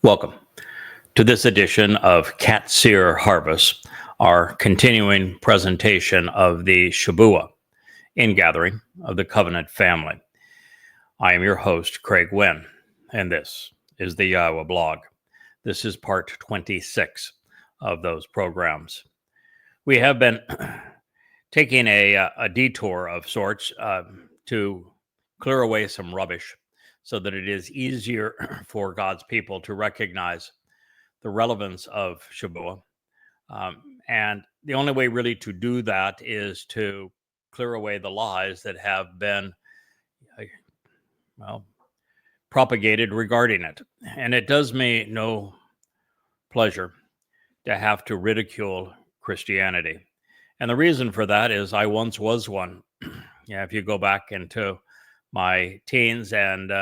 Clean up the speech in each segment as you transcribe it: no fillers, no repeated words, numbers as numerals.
Welcome to this edition of Qatsyr Harvest, our continuing presentation of the Shabuw'ah ingathering of the Covenant family. I am your host, Craig Winn, and this is the YAHOWAH blog. This is part 26 of those programs. We have been taking a detour of sorts to clear away some rubbish so that it is easier for God's people to recognize the relevance of Shabuw'ah. And the only way really to do that is to clear away the lies that have been, propagated regarding it. And it does me no pleasure to have to ridicule Christianity. And the reason for that is I once was one. If you go back into my teens and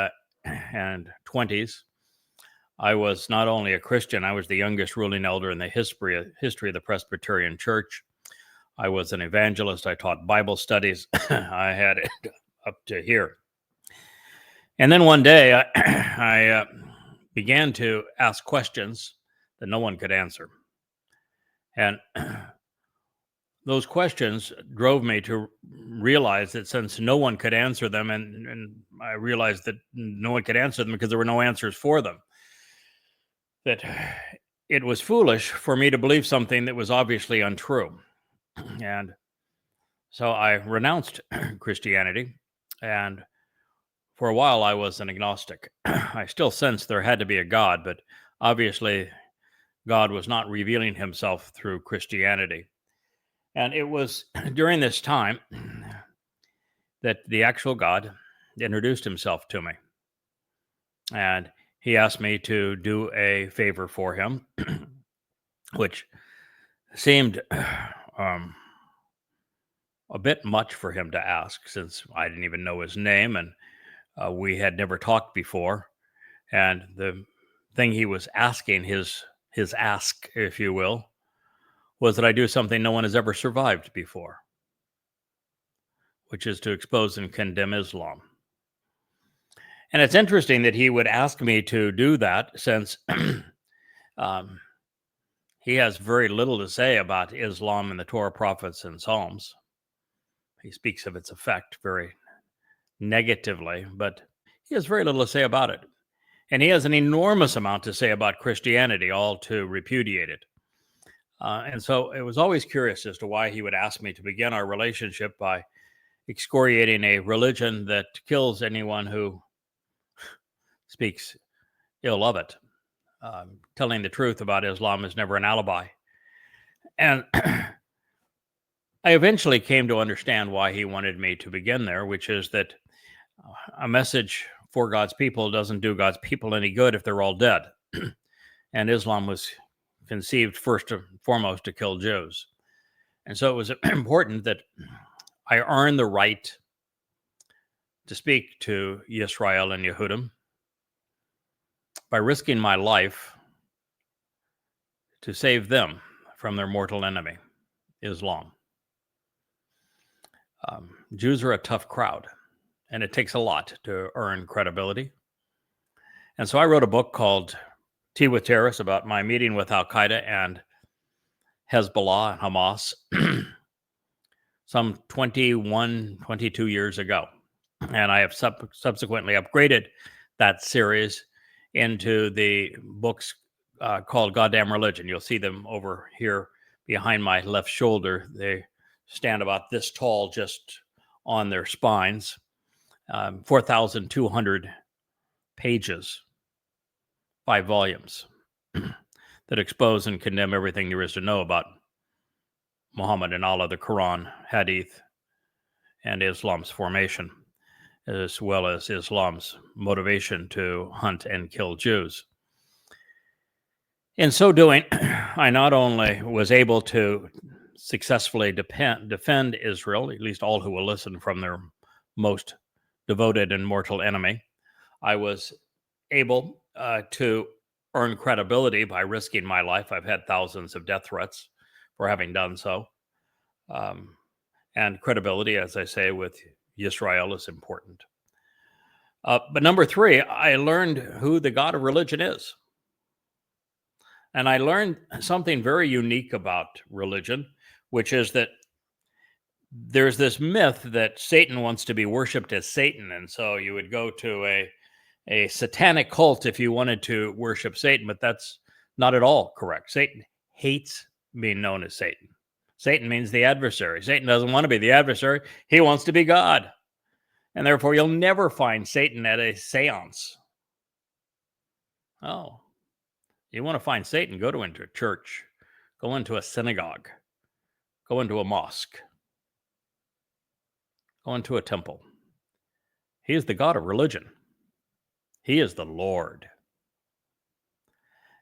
20s, I was not only a Christian, I was the youngest ruling elder in the history of the Presbyterian Church. I was an evangelist. I taught Bible studies. I had it up to here. And then one day I began to ask questions that no one could answer. And those questions drove me to realize that since no one could answer them, and I realized that no one could answer them because there were no answers for them, that it was foolish for me to believe something that was obviously untrue. And so I renounced Christianity, and for a while I was an agnostic. I still sensed there had to be a God, but obviously God was not revealing himself through Christianity. And it was during this time that the actual God introduced himself to me. And he asked me to do a favor for him, which seemed a bit much for him to ask, since I didn't even know his name and we had never talked before. And the thing he was asking, his ask, if you will, was that I do something no one has ever survived before, which is to expose and condemn Islam. And it's interesting that he would ask me to do that, since he has very little to say about Islam in the Torah, prophets, and Psalms. He speaks of its effect very negatively, but he has very little to say about it. And he has an enormous amount to say about Christianity, all to repudiate it. And so it was always curious as to why he would ask me to begin our relationship by excoriating a religion that kills anyone who speaks ill of it. Telling the truth about Islam is never an alibi. And I eventually came to understand why he wanted me to begin there, which is that a message for God's people doesn't do God's people any good if they're all dead. And Islam was conceived first and foremost to kill Jews. And so it was important that I earn the right to speak to Yisrael and Yehudim by risking my life to save them from their mortal enemy, Islam. Jews are a tough crowd, and it takes a lot to earn credibility. And so I wrote a book called Tea with Terrorists about my meeting with Al-Qaeda and Hezbollah and Hamas some 22 years ago. And I have subsequently upgraded that series into the books called Goddamn Religion. You'll see them over here behind my left shoulder. They stand about this tall just on their spines. 4,200 pages, 5 volumes that expose and condemn everything there is to know about Muhammad and Allah, the Quran, Hadith, and Islam's formation, as well as Islam's motivation to hunt and kill Jews. In so doing, I not only was able to successfully defend Israel, at least all who will listen, from their most devoted and mortal enemy, I was able to earn credibility by risking my life. I've had thousands of death threats for having done so. And credibility, as I say, with Yisrael is important. But number 3, I learned who the God of religion is. And I learned something very unique about religion, which is that there's this myth that Satan wants to be worshipped as Satan. And so you would go to a satanic cult if you wanted to worship Satan, but that's not at all correct. Satan hates being known as Satan. Satan means the adversary. Satan doesn't want to be the adversary. He wants to be God. And therefore, you'll never find Satan at a seance. Oh, you want to find Satan? Go into a church. Go into a synagogue. Go into a mosque. Go into a temple. He is the God of religion. He is the Lord.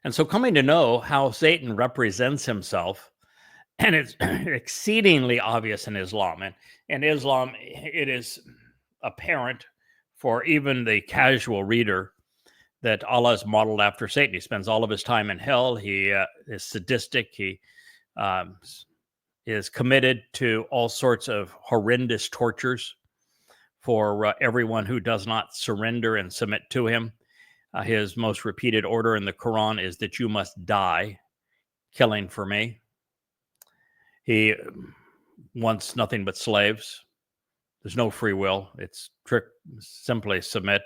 And so coming to know how Satan represents himself, and it's exceedingly obvious in Islam. And in Islam, it is apparent for even the casual reader that Allah is modeled after Satan. He spends all of his time in hell. He is sadistic. He is committed to all sorts of horrendous tortures for everyone who does not surrender and submit to him. His most repeated order in the Quran is that you must die killing for me. He wants nothing but slaves. There's no free will. It's simply submit.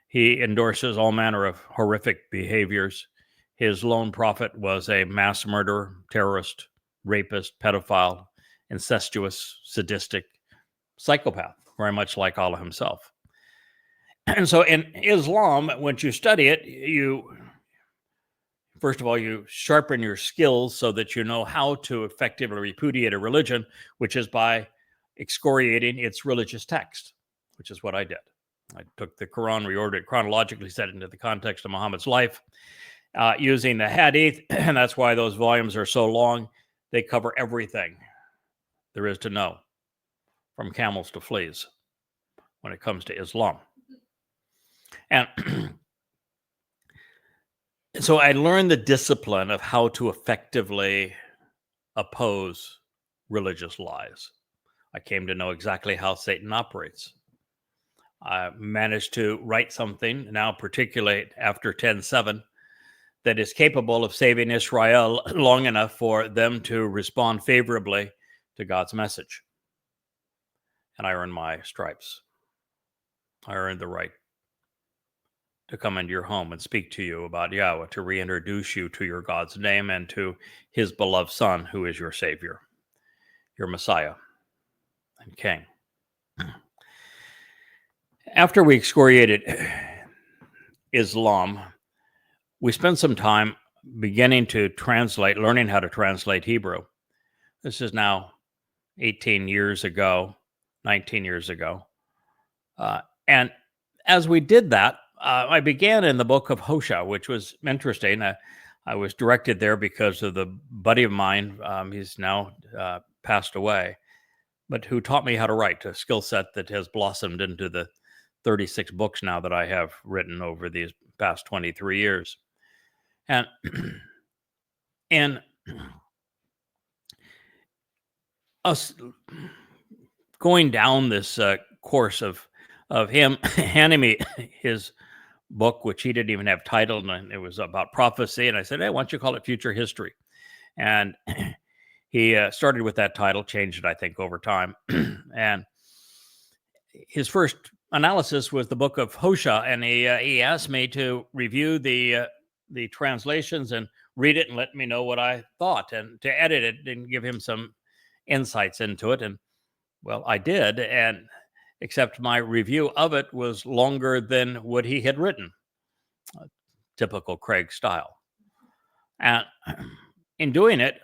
He endorses all manner of horrific behaviors. His lone prophet was a mass murderer, terrorist, rapist, pedophile, incestuous, sadistic psychopath, very much like Allah himself. And so in Islam, once you study it, first of all, you sharpen your skills so that you know how to effectively repudiate a religion, which is by excoriating its religious text, which is what I did. I took the Quran, reordered it chronologically, set it into the context of Muhammad's life, using the Hadith, and that's why those volumes are so long. They cover everything there is to know, from camels to fleas, when it comes to Islam. And so I learned the discipline of how to effectively oppose religious lies. I came to know exactly how Satan operates. I managed to write something, now particularly after 10:7, that is capable of saving Israel long enough for them to respond favorably to God's message. And I earned my stripes. I earned the right to come into your home and speak to you about Yahweh, to reintroduce you to your God's name and to his beloved Son, who is your Savior, your Messiah and King. After we excoriated Islam, we spent some time beginning to translate, learning how to translate Hebrew. This is now 18 years ago, 19 years ago. And as we did that, I began in the book of Hosea, which was interesting. I was directed there because of the buddy of mine, he's now passed away, but who taught me how to write, a skill set that has blossomed into the 36 books now that I have written over these past 23 years. And us going down this course of him handing me his book, which he didn't even have titled, and it was about prophecy. And I said, hey, why don't you call it Future History? And he started with that title, changed it, I think, over time. And his first analysis was the book of Hosea, and he asked me to review the translations and read it and let me know what I thought, and to edit it and give him some insights into it. And well, I did, and except my review of it was longer than what he had written, typical Craig style. And in doing it,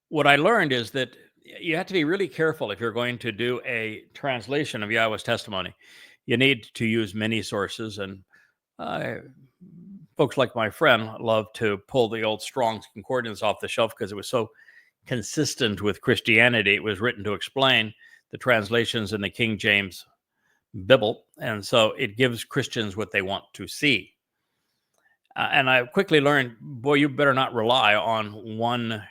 what I learned is that you have to be really careful if you're going to do a translation of Yahweh's testimony. You need to use many sources, and folks like my friend love to pull the old Strong's Concordance off the shelf because it was so consistent with Christianity. It was written to explain the translations in the King James Bible, and so it gives Christians what they want to see. And I quickly learned, boy, you better not rely on one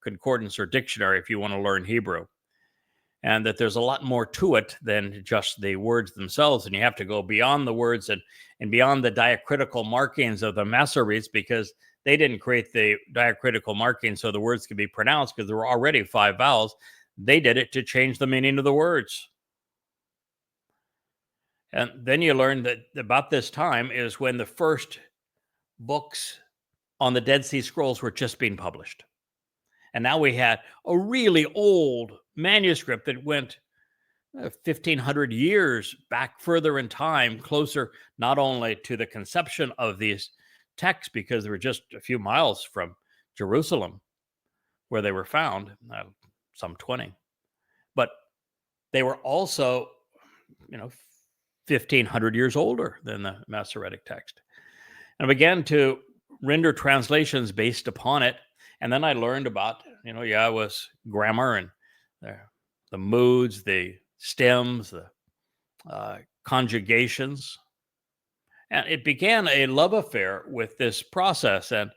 concordance or dictionary if you want to learn Hebrew, and that there's a lot more to it than just the words themselves, and you have to go beyond the words and beyond the diacritical markings of the Masoretes, because They didn't create the diacritical marking so the words could be pronounced because there were already 5 vowels. They did it to change the meaning of the words. And then you learn that about this time is when the first books on the Dead Sea Scrolls were just being published. And now we had a really old manuscript that went 1,500 years back further in time, closer not only to the conception of these texts, because they were just a few miles from Jerusalem where they were found, some 20, but they were also, 1,500 years older than the Masoretic text. And I began to render translations based upon it. And then I learned about, Yahweh's grammar and the moods, the stems, the conjugations. And it began a love affair with this process. And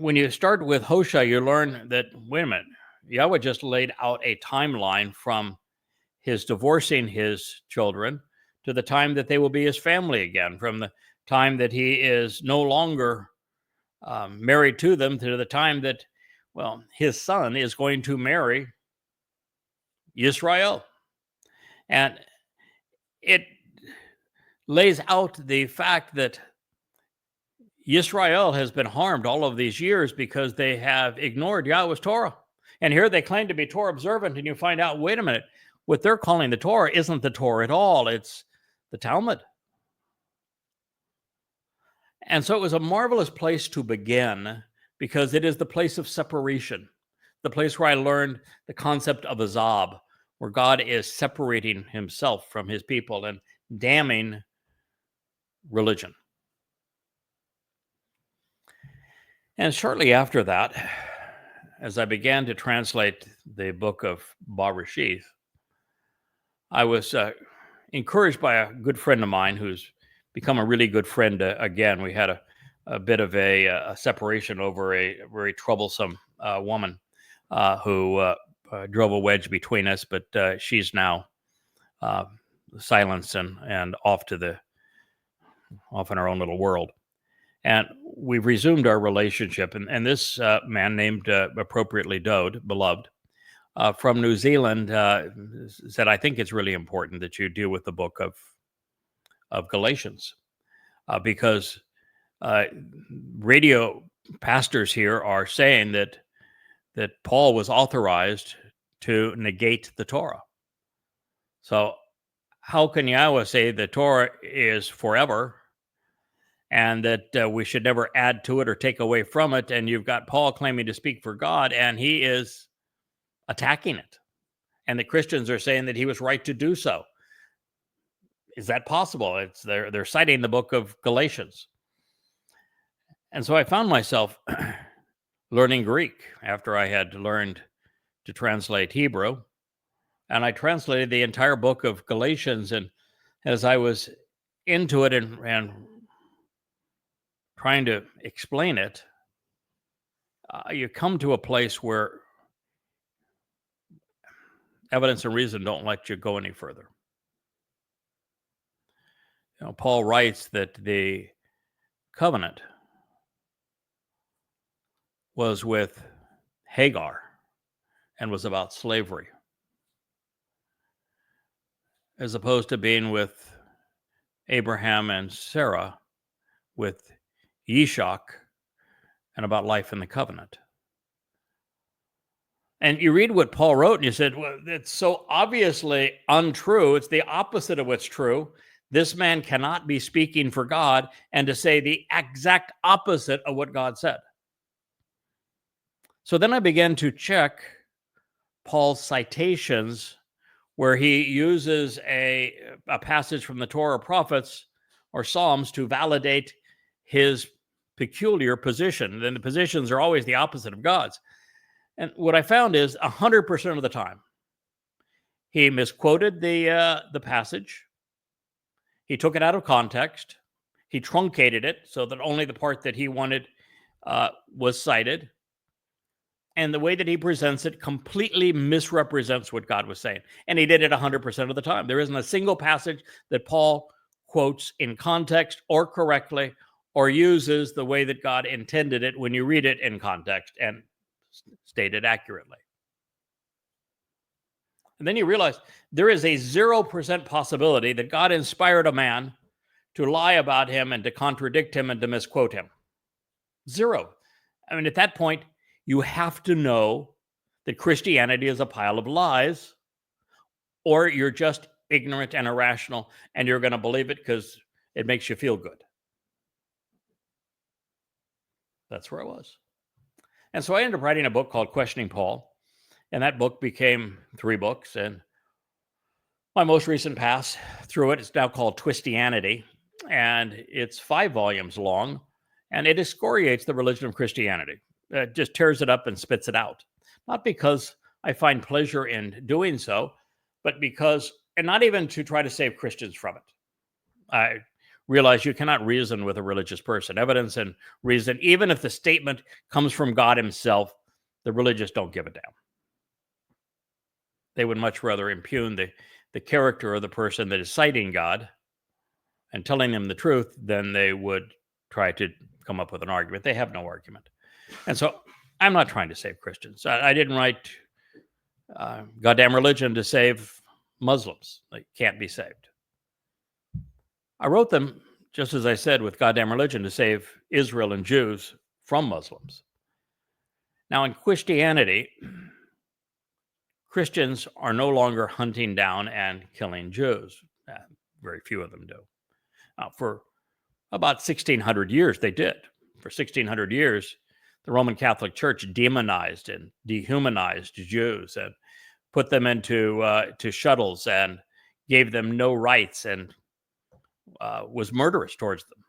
when you start with Hosea, you learn that, wait a minute, Yahweh just laid out a timeline from his divorcing his children to the time that they will be his family again, from the time that he is no longer married to them to the time that, his son is going to marry Israel. And it lays out the fact that Israel has been harmed all of these years because they have ignored Yahweh's Torah. And here they claim to be Torah observant, and you find out, wait a minute, what they're calling the Torah isn't the Torah at all. It's the Talmud. And so it was a marvelous place to begin because it is the place of separation, the place where I learned the concept of azab, where God is separating himself from his people and damning religion. And shortly after that, as I began to translate the book of Bereshith, I was encouraged by a good friend of mine who's become a really good friend again. We had a bit of a separation over a very troublesome woman who drove a wedge between us, but she's now silenced and off in our own little world. And we've resumed our relationship. And this man named appropriately Dode, beloved, from New Zealand, said, I think it's really important that you deal with the book of Galatians, because radio pastors here are saying that Paul was authorized to negate the Torah. So how can Yahweh say the Torah is forever and that we should never add to it or take away from it? And you've got Paul claiming to speak for God, and he is attacking it. And the Christians are saying that he was right to do so. Is that possible? They're citing the book of Galatians. And so I found myself learning Greek after I had learned to translate Hebrew. And I translated the entire book of Galatians. And as I was into it and trying to explain it, you come to a place where evidence and reason don't let you go any further. Paul writes that the covenant was with Hagar and was about slavery, as opposed to being with Abraham and Sarah, with Yishak, and about life in the covenant. And you read what Paul wrote, and you said, well, it's so obviously untrue. It's the opposite of what's true. This man cannot be speaking for God and to say the exact opposite of what God said. So then I began to check Paul's citations where he uses a passage from the Torah prophets or Psalms to validate his peculiar position. Then the positions are always the opposite of God's. And what I found is 100% of the time, he misquoted the passage. He took it out of context. He truncated it so that only the part that he wanted was cited. And the way that he presents it completely misrepresents what God was saying. And he did it 100% of the time. There isn't a single passage that Paul quotes in context or correctly or uses the way that God intended it when you read it in context and state it accurately. And then you realize there is a 0% possibility that God inspired a man to lie about him and to contradict him and to misquote him. 0. I mean, at that point, you have to know that Christianity is a pile of lies, or you're just ignorant and irrational, and you're going to believe it because it makes you feel good. That's where I was. And so I ended up writing a book called Questioning Paul, and that book became 3 books, and my most recent pass through it is now called Twistianity, and it's 5 volumes long, and it excoriates the religion of Christianity. It just tears it up and spits it out. Not because I find pleasure in doing so, but because, and not even to try to save Christians from it. I realize you cannot reason with a religious person. Evidence and reason, even if the statement comes from God himself, the religious don't give a damn. They would much rather impugn the character of the person that is citing God and telling them the truth than they would try to come up with an argument. They have no argument. And so I'm not trying to save Christians. I didn't write Goddamn Religion to save Muslims. They can't be saved. I wrote them, just as I said, with Goddamn Religion to save Israel and Jews from Muslims. Now, in Christianity, Christians are no longer hunting down and killing Jews. Very few of them do. For about 1,600 years, they did. For 1,600 years, the Roman Catholic Church demonized and dehumanized Jews and put them into to shuttles and gave them no rights and was murderous towards them.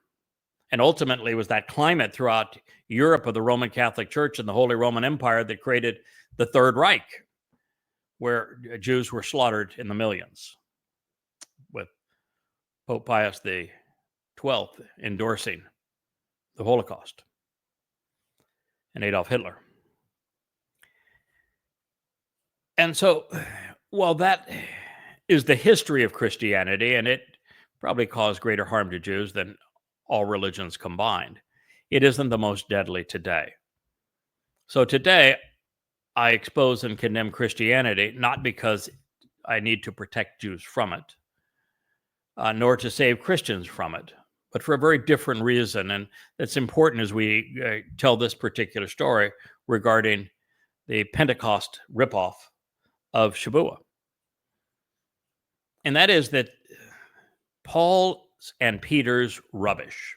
And ultimately, it was that climate throughout Europe of the Roman Catholic Church and the Holy Roman Empire that created the Third Reich, where Jews were slaughtered in the millions, with Pope Pius XII endorsing the Holocaust and Adolf Hitler. And so, while that is the history of Christianity, and it probably caused greater harm to Jews than all religions combined, it isn't the most deadly today. So today, I expose and condemn Christianity, not because I need to protect Jews from it, nor to save Christians from it, but for a very different reason. And that's important as we tell this particular story regarding the Pentecost ripoff of Shabuw'ah. And that is that Paul's and Peter's rubbish,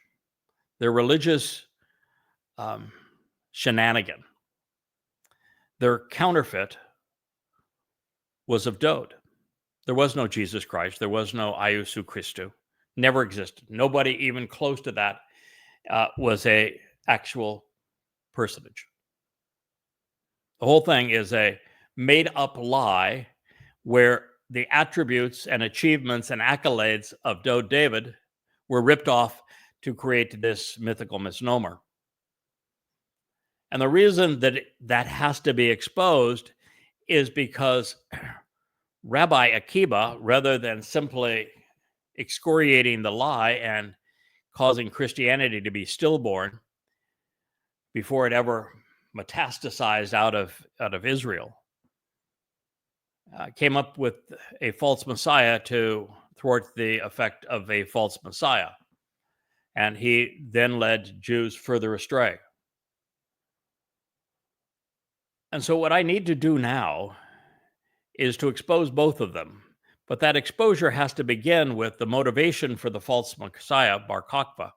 their religious shenanigan, their counterfeit was of Dode. There was no Jesus Christ. There was no Iousu Christou. Never existed. Nobody even close to that was a actual personage. The whole thing is a made-up lie where the attributes and achievements and accolades of Dode David were ripped off to create this mythical misnomer. And the reason that that has to be exposed is because Rabbi Akiba, rather than simply excoriating the lie and causing Christianity to be stillborn before it ever metastasized out of Israel, came up with a false Messiah to thwart the effect of a false Messiah. And he then led Jews further astray. And so what I need to do now is to expose both of them. But that exposure has to begin with the motivation for the false Messiah, Bar Kokhba,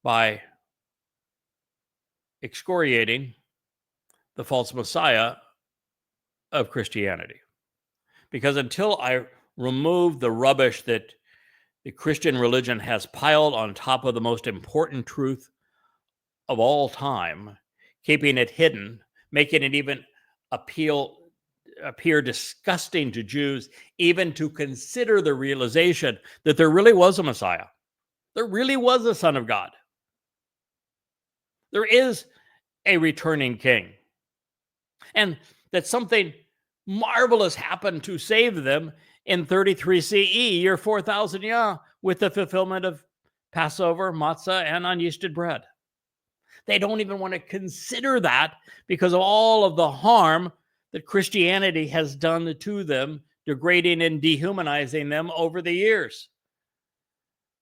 by excoriating the false Messiah of Christianity. Because until I remove the rubbish that the Christian religion has piled on top of the most important truth of all time, keeping it hidden, making it even appear disgusting to Jews, even to consider the realization that there really was a Messiah. There really was a Son of God. There is a returning king. And that something marvelous happened to save them in 33 CE, year 4000 Yah, with the fulfillment of Passover, matzah, and unyeasted bread. They don't even want to consider that because of all of the harm that Christianity has done to them, degrading and dehumanizing them over the years.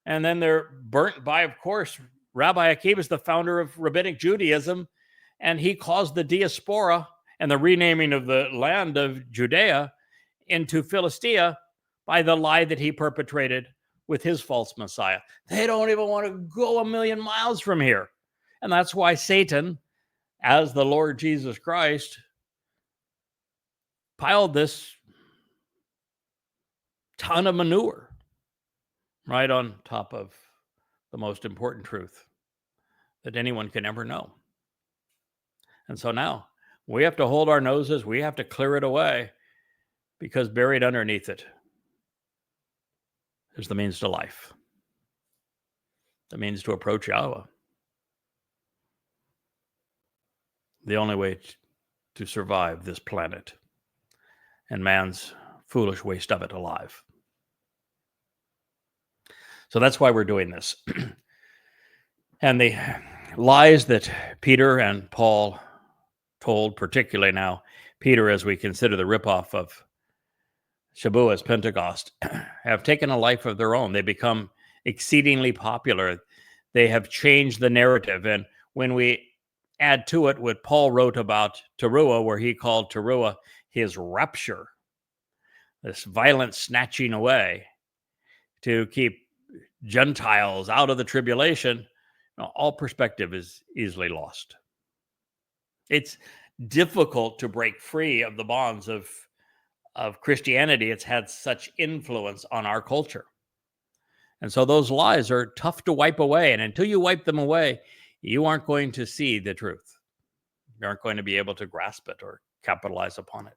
And then they're burnt by, of course, Rabbi Akiva is the founder of Rabbinic Judaism, and he caused the diaspora and the renaming of the land of Judea into Philistia by the lie that he perpetrated with his false Messiah. They don't even want to go a million miles from here. And that's why Satan, as the Lord Jesus Christ, piled this ton of manure right on top of the most important truth that anyone can ever know. And so now we have to hold our noses, we have to clear it away, because buried underneath it is the means to life, the means to approach Yahweh, the only way to survive this planet and man's foolish waste of it alive. So that's why we're doing this. And the lies that Peter and Paul told, particularly now Peter, as we consider the ripoff of Shabuw'ah's Pentecost, have taken a life of their own. They become exceedingly popular. They have changed the narrative. And when we add to it what Paul wrote about Towrah, where he called Towrah his rapture, this violent snatching away to keep Gentiles out of the tribulation, all perspective is easily lost. It's difficult to break free of the bonds of Christianity. It's had such influence on our culture. And so those lies are tough to wipe away. And until you wipe them away, you aren't going to see the truth. You aren't going to be able to grasp it or capitalize upon it.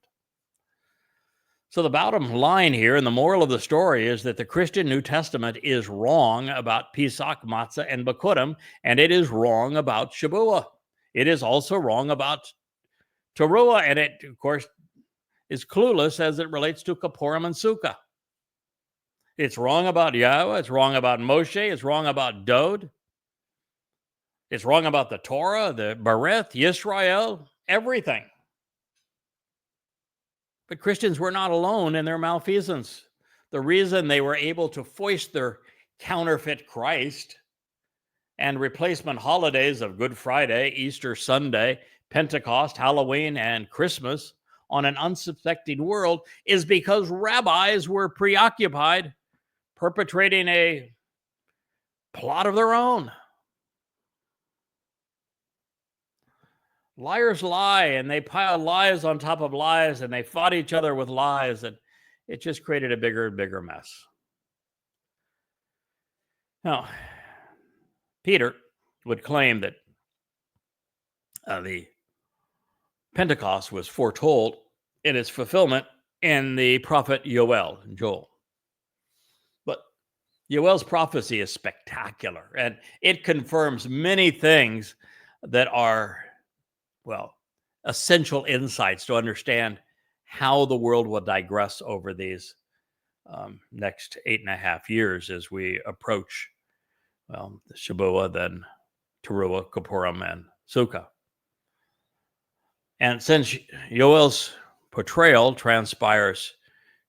So the bottom line here, and the moral of the story, is that the Christian New Testament is wrong about Pesach, Matzah, and Bikurim, and it is wrong about Shabuw'ah. It is also wrong about Towrah, and it, of course, is clueless as it relates to Kippurim and Sukkah. It's wrong about Yahweh. It's wrong about Moshe. It's wrong about Dod. It's wrong about the Torah, the Bereth, Yisrael, everything. But Christians were not alone in their malfeasance. The reason they were able to foist their counterfeit Christ and replacement holidays of Good Friday, Easter Sunday, Pentecost, Halloween, and Christmas on an unsuspecting world is because rabbis were preoccupied perpetrating a plot of their own. Liars lie, and they pile lies on top of lies, and they fought each other with lies, and it just created a bigger and bigger mess. Now, Peter would claim that the Pentecost was foretold in its fulfillment in the prophet Joel. But Joel's prophecy is spectacular, and it confirms many things that are, well, essential insights to understand how the world will digress over these next 8.5 years as we approach, well, the Shabuw'ah, then Towrah, Kippurim, and Sukkah. And since Joel's portrayal transpires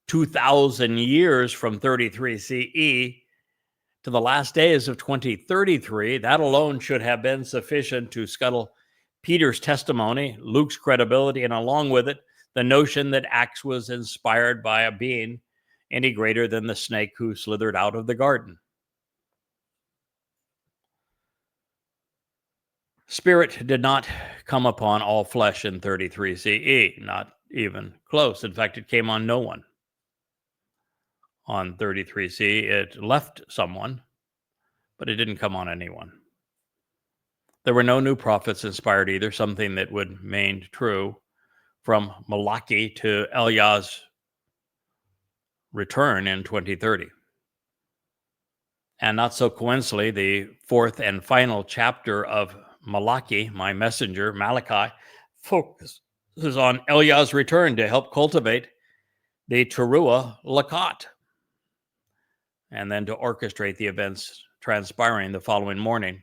2,000 years from 33 CE to the last days of 2033, that alone should have been sufficient to scuttle Peter's testimony, Luke's credibility, and along with it, the notion that Acts was inspired by a being any greater than the snake who slithered out of the garden. Spirit did not come upon all flesh in 33 CE, not even close. In fact, it came on no one. On 33 CE, it left someone, but it didn't come on anyone. There were no new prophets inspired either, something that would remain true from Malachi to Eliah's return in 2030. And not so coincidentally, the fourth and final chapter of Malachi, my messenger, Malachi, focuses on Eliah's return to help cultivate the Teruah Lakot, and then to orchestrate the events transpiring the following morning,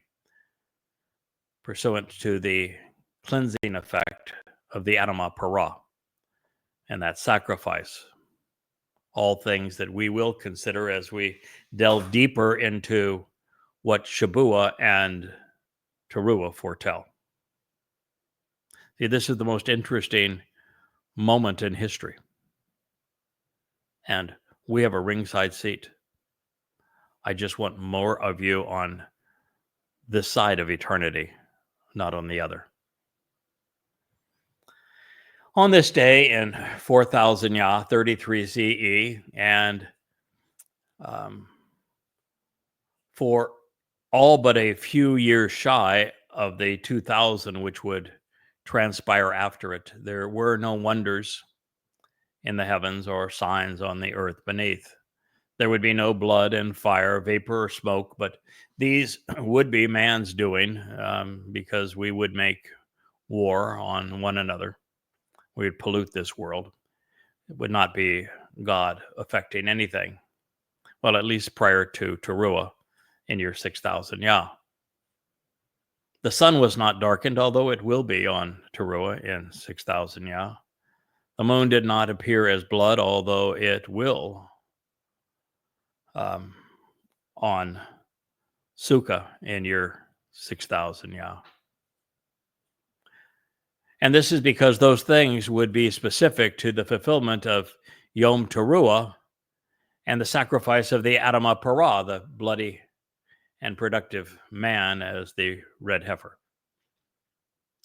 pursuant to the cleansing effect of the Adamah Parah and that sacrifice. All things that we will consider as we delve deeper into what Shabuw'ah and Towrah foretell. See, this is the most interesting moment in history. And we have a ringside seat. I just want more of you on this side of eternity, not on the other. On this day in 4000 Yah, 33 CE, and for all but a few years shy of the 2000, which would transpire after it, there were no wonders in the heavens or signs on the earth beneath. There would be no blood and fire, vapor or smoke, but these would be man's doing, because we would make war on one another. We would pollute this world. It would not be God affecting anything. Well, at least prior to Towrah in year 6000 Yah. The sun was not darkened, although it will be on Towrah in 6000 Yah. The moon did not appear as blood, although it will on Sukkah in year 6000 Yah. And this is because those things would be specific to the fulfillment of Yom Teruah and the sacrifice of the Adamah Parah, the bloody and productive man as the red heifer.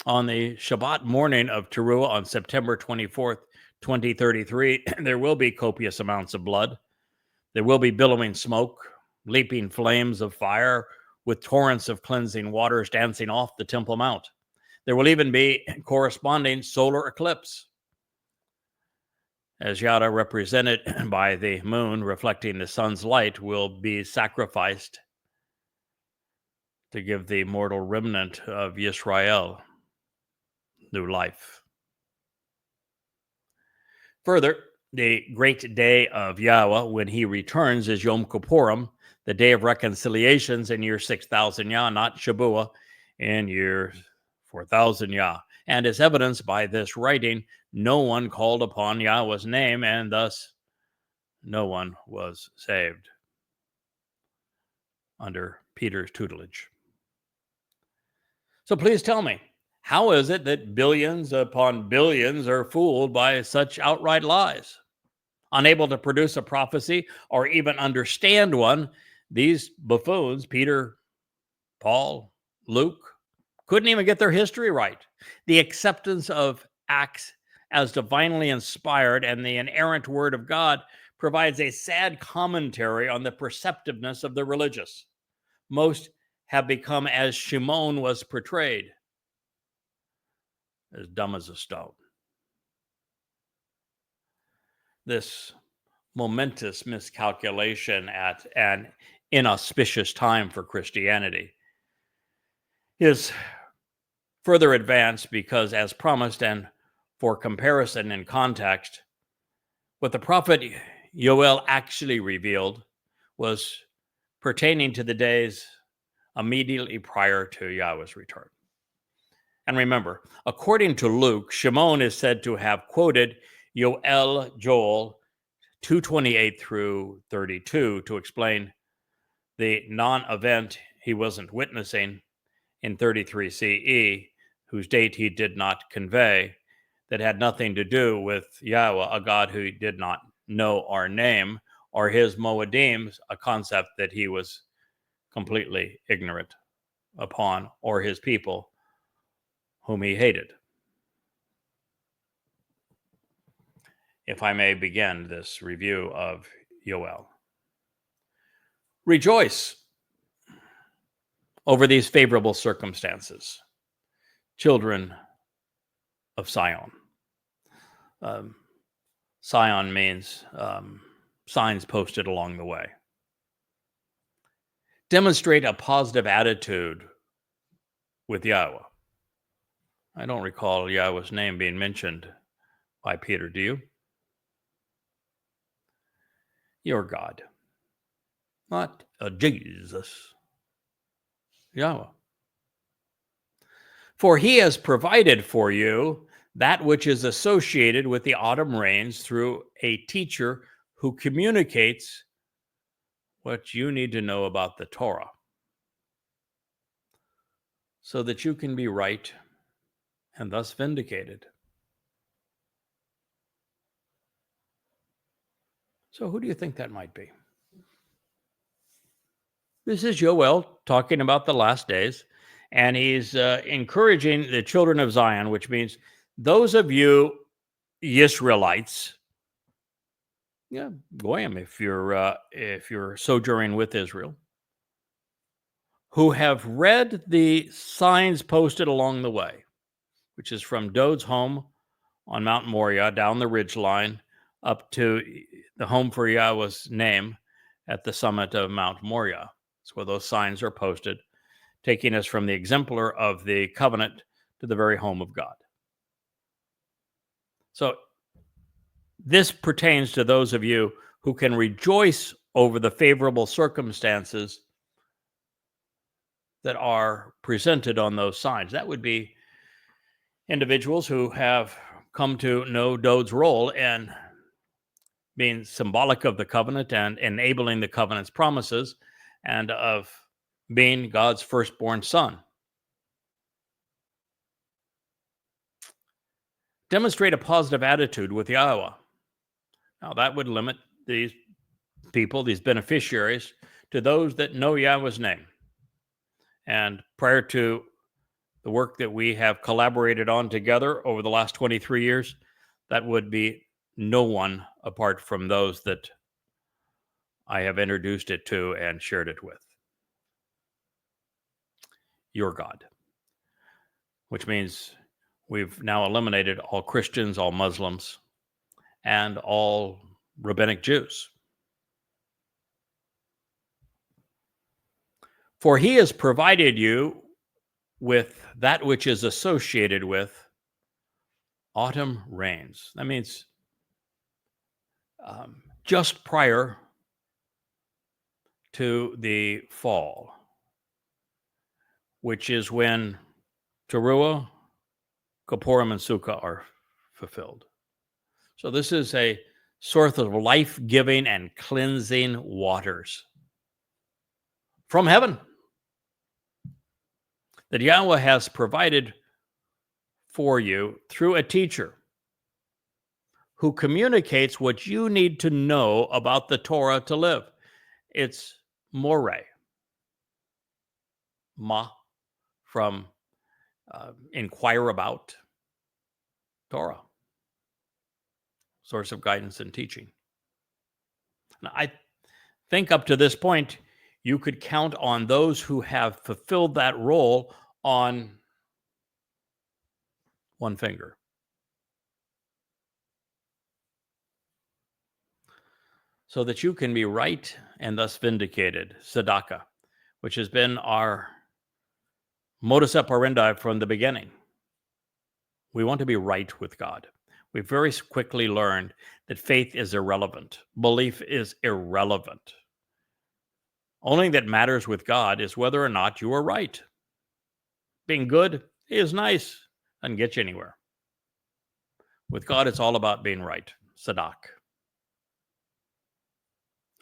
On the Shabbat morning of Teruah on September 24th, 2033, there will be copious amounts of blood. There will be billowing smoke, leaping flames of fire, with torrents of cleansing waters dancing off the Temple Mount. There will even be corresponding solar eclipse, as Yada, represented by the moon reflecting the sun's light, will be sacrificed to give the mortal remnant of Yisrael new life. Further, the great day of Yahweh, when he returns, is Yom Kippurim, the day of reconciliations in year 6000 Yah, not Shabuw'ah in year 4000 Yah. And as evidenced by this writing, no one called upon Yahweh's name, and thus no one was saved under Peter's tutelage. So please tell me, how is it that billions upon billions are fooled by such outright lies? Unable to produce a prophecy or even understand one, these buffoons, Peter, Paul, Luke, couldn't even get their history right. The acceptance of Acts as divinely inspired and the inerrant word of God provides a sad commentary on the perceptiveness of the religious. Most have become, as Shimon was portrayed, as dumb as a stone. This momentous miscalculation at an inauspicious time for Christianity is further advanced because, as promised and for comparison and context, what the prophet Yoel actually revealed was pertaining to the days immediately prior to Yahweh's return. And remember, according to Luke, Shimon is said to have quoted Joel 2:28 through 32 to explain the non-event he wasn't witnessing in 33 CE, whose date he did not convey, that had nothing to do with Yahweh, a God who did not know our name, or his Moedim, a concept that he was completely ignorant upon, or his people whom he hated. If I may begin this review of Yoel. Rejoice over these favorable circumstances, children of Sion. Sion means signs posted along the way. Demonstrate a positive attitude with Yahweh. I don't recall Yahweh's name being mentioned by Peter, do you? Your God, not Jesus. Yahweh. For he has provided for you that which is associated with the autumn rains through a teacher who communicates what you need to know about the Torah so that you can be right and thus vindicated. So who do you think that might be? This is Yoel talking about the last days, and he's encouraging the children of Zion, which means those of you Israelites, yeah, goyim, if you're sojourning with Israel, who have read the signs posted along the way, which is from Dod's home on Mount Moriah down the ridge line up to the home for Yahweh's name at the summit of Mount Moriah. That's where those signs are posted, taking us from the exemplar of the covenant to the very home of God. So this pertains to those of you who can rejoice over the favorable circumstances that are presented on those signs. That would be individuals who have come to know Dod's role in being symbolic of the covenant and enabling the covenant's promises, and of being God's firstborn son. Demonstrate a positive attitude with Yahowah. Now, that would limit these people, these beneficiaries, to those that know Yahweh's name. And prior to the work that we have collaborated on together over the last 23 years, that would be no one apart from those that I have introduced it to and shared it with. Your God. Which means we've now eliminated all Christians, all Muslims, and all rabbinic Jews. For he has provided you with that which is associated with autumn rains. That means just prior to the fall, which is when Teruah, Kippurim, and Sukkah are fulfilled. So this is a source of life-giving and cleansing waters from heaven that Yahweh has provided for you through a teacher who communicates what you need to know about the Torah to live. It's more, ma, from inquire about, Torah, source of guidance and teaching. Now, I think up to this point, you could count on those who have fulfilled that role on one finger. So that you can be right and thus vindicated. Tzedakah, which has been our modus operandi from the beginning. We want to be right with God. We very quickly learned that faith is irrelevant. Belief is irrelevant. Only that matters with God is whether or not you are right. Being good is nice, doesn't get you anywhere. With God, it's all about being right. Sadak.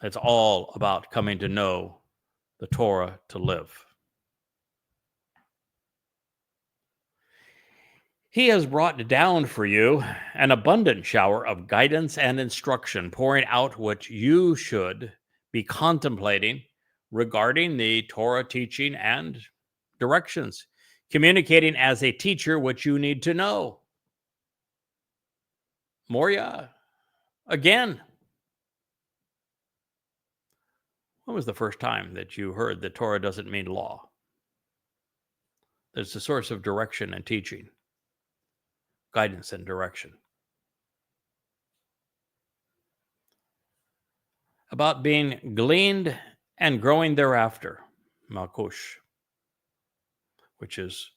It's all about coming to know the Torah to live. He has brought down for you an abundant shower of guidance and instruction, pouring out what you should be contemplating regarding the Torah teaching and directions, communicating as a teacher what you need to know. Moriah, again. When was the first time that you heard that Torah doesn't mean law? It's the source of direction and teaching, guidance and direction. About being gleaned and growing thereafter, Malkush, which is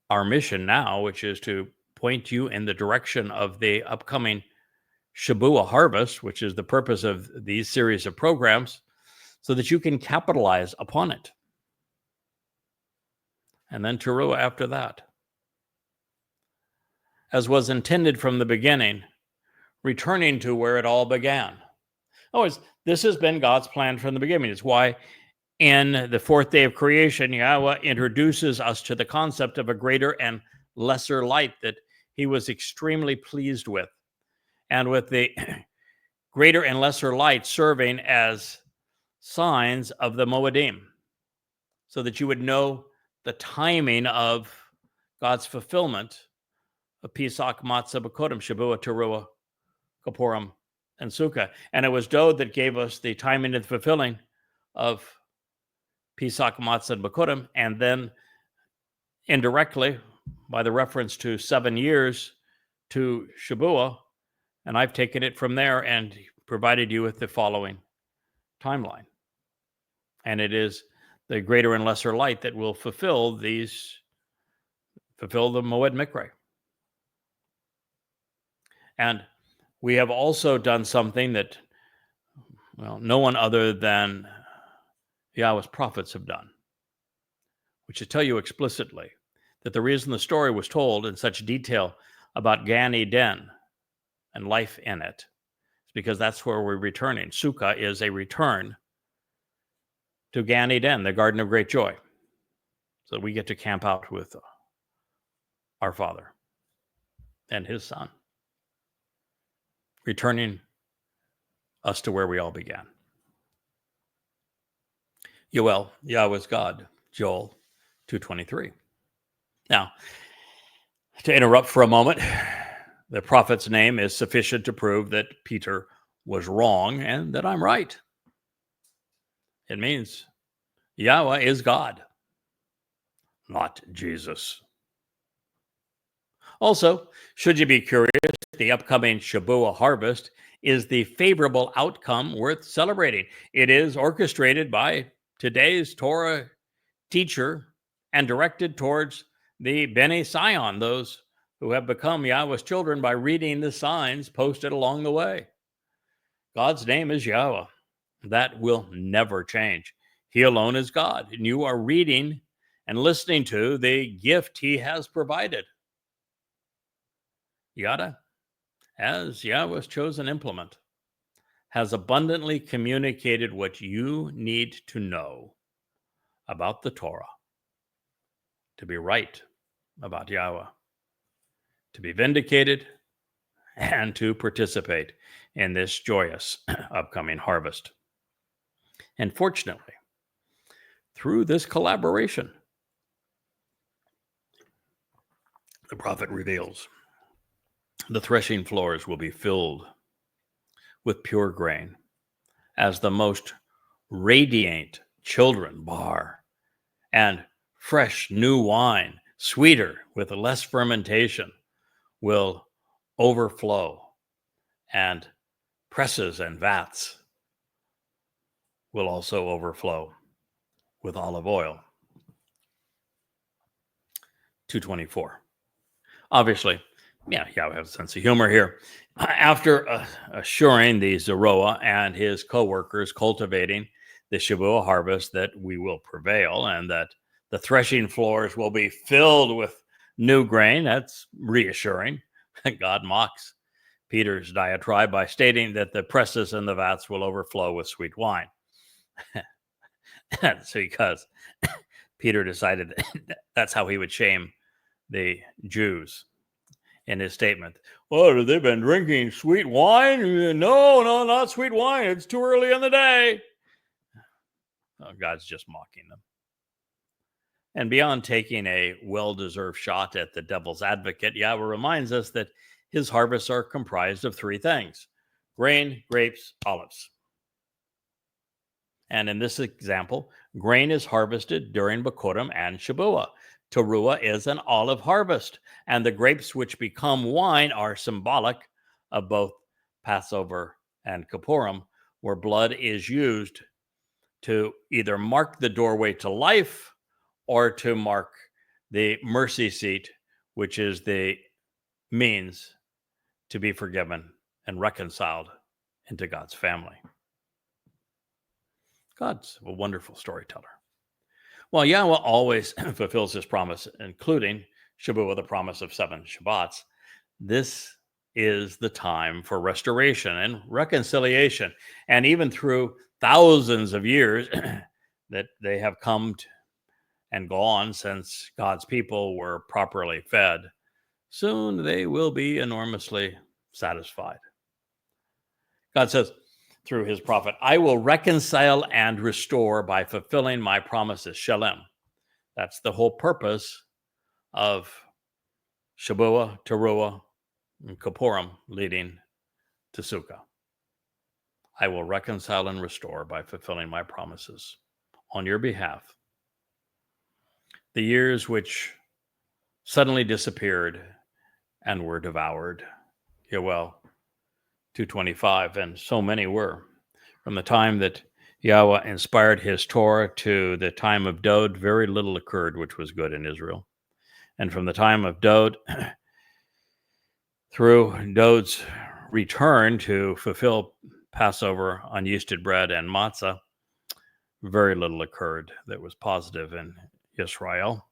our mission now, which is to point you in the direction of the upcoming Shabuw'ah harvest, which is the purpose of these series of programs, so that you can capitalize upon it. and then Towrah after that. As was intended from the beginning, returning to where it all began. This has been God's plan from the beginning. It's why in the fourth day of creation, Yahweh introduces us to the concept of a greater and lesser light that he was extremely pleased with. And with the greater and lesser light serving as signs of the Moedim, so that you would know the timing of God's fulfillment of Pesach, Matzah, Bakodim, Shabuw'ah, Towrah, Kippurim, and Sukkah. And it was Dod that gave us the timing and fulfilling of Pesach, Matzah, and Bakodim, and then indirectly, by the reference to 7 years to Shabuw'ah, and I've taken it from there and provided you with the following timeline. And it is the greater and lesser light that will fulfill the Moed Mikra. And we have also done something that, no one other than Yahweh's prophets have done, which is tell you explicitly that the reason the story was told in such detail about Gan Eden and life in it is because that's where we're returning. Sukkah is a return to Gan Eden, the Garden of Great Joy. So we get to camp out with our Father and his Son, returning us to where we all began. Yoel, Yahweh's God, Joel 2:23. Now, to interrupt for a moment, the prophet's name is sufficient to prove that Peter was wrong and that I'm right. It means Yahweh is God, not Jesus. Also, should you be curious, the upcoming Shabuw'ah harvest is the favorable outcome worth celebrating. It is orchestrated by today's Torah teacher and directed towards the Bnei Sion, those who have become Yahweh's children by reading the signs posted along the way. God's name is Yahweh. That will never change. He alone is God, and you are reading and listening to the gift he has provided. Yada, as Yahweh's chosen implement, has abundantly communicated what you need to know about the Torah, to be right about Yahweh, to be vindicated, and to participate in this joyous upcoming harvest. And fortunately, through this collaboration, the prophet reveals the threshing floors will be filled with pure grain, as the most radiant children bar, and fresh new wine, sweeter with less fermentation, will overflow, and presses and vats will also overflow with olive oil. 2:24. Obviously, Yahweh has a sense of humor here. After assuring the Zerah and his co-workers cultivating the Shabuw'ah harvest that we will prevail and that the threshing floors will be filled with new grain, that's reassuring. God mocks Peter's diatribe by stating that the presses and the vats will overflow with sweet wine. That's because Peter decided that's how he would shame the Jews in his statement. What, have they been drinking sweet wine? No, not sweet wine. It's too early in the day. God's just mocking them. And beyond taking a well-deserved shot at the devil's advocate, Yahweh reminds us that his harvests are comprised of three things: grain, grapes, olives. And in this example, grain is harvested during Bakodim and Shabuw'ah. Towrah is an olive harvest, and the grapes which become wine are symbolic of both Passover and Kippurim, where blood is used to either mark the doorway to life or to mark the mercy seat, which is the means to be forgiven and reconciled into God's family. God's a wonderful storyteller. Well, Yahweh always fulfills his promise, including Shabuw'ah, the promise of 7 Shabbats. This is the time for restoration and reconciliation. And even through thousands of years that they have come and gone since God's people were properly fed, soon they will be enormously satisfied. God says through his prophet, I will reconcile and restore by fulfilling my promises, Shalem. That's the whole purpose of Shabuw'ah, Towrah, and Kippurim leading to Sukkah. I will reconcile and restore by fulfilling my promises on your behalf. The years which suddenly disappeared and were devoured. Yoel 2:25, and so many were. From the time that Yahweh inspired his Torah to the time of Dod, very little occurred which was good in Israel. And from the time of Dod through Dod's return to fulfill Passover, unyeasted bread, and matzah, very little occurred that was positive in Israel.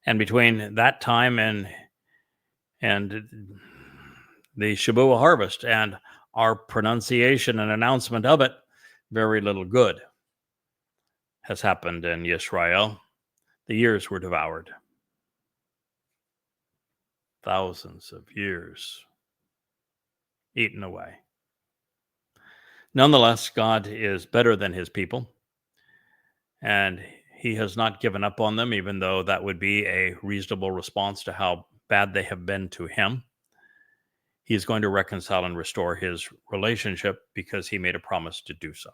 And between that time and the Shabuw'ah harvest and our pronunciation and announcement of it, very little good has happened in Israel. The years were devoured. Thousands of years eaten away. Nonetheless, God is better than his people, and he has not given up on them, even though that would be a reasonable response to how bad they have been to him. He is going to reconcile and restore his relationship because he made a promise to do so.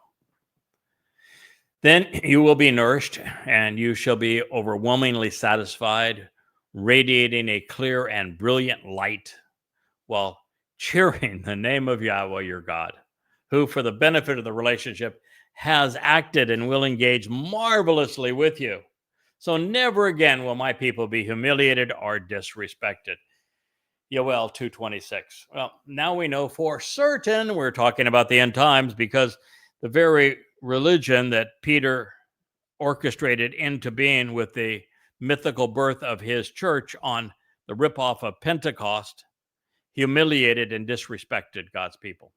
Then you will be nourished, and you shall be overwhelmingly satisfied, radiating a clear and brilliant light while cheering the name of Yahweh your God, who, for the benefit of the relationship, has acted and will engage marvelously with you. So never again will my people be humiliated or disrespected. Yoel 2:26. Well, now we know for certain we're talking about the end times, because the very religion that Peter orchestrated into being with the mythical birth of his church on the ripoff of Pentecost humiliated and disrespected God's people.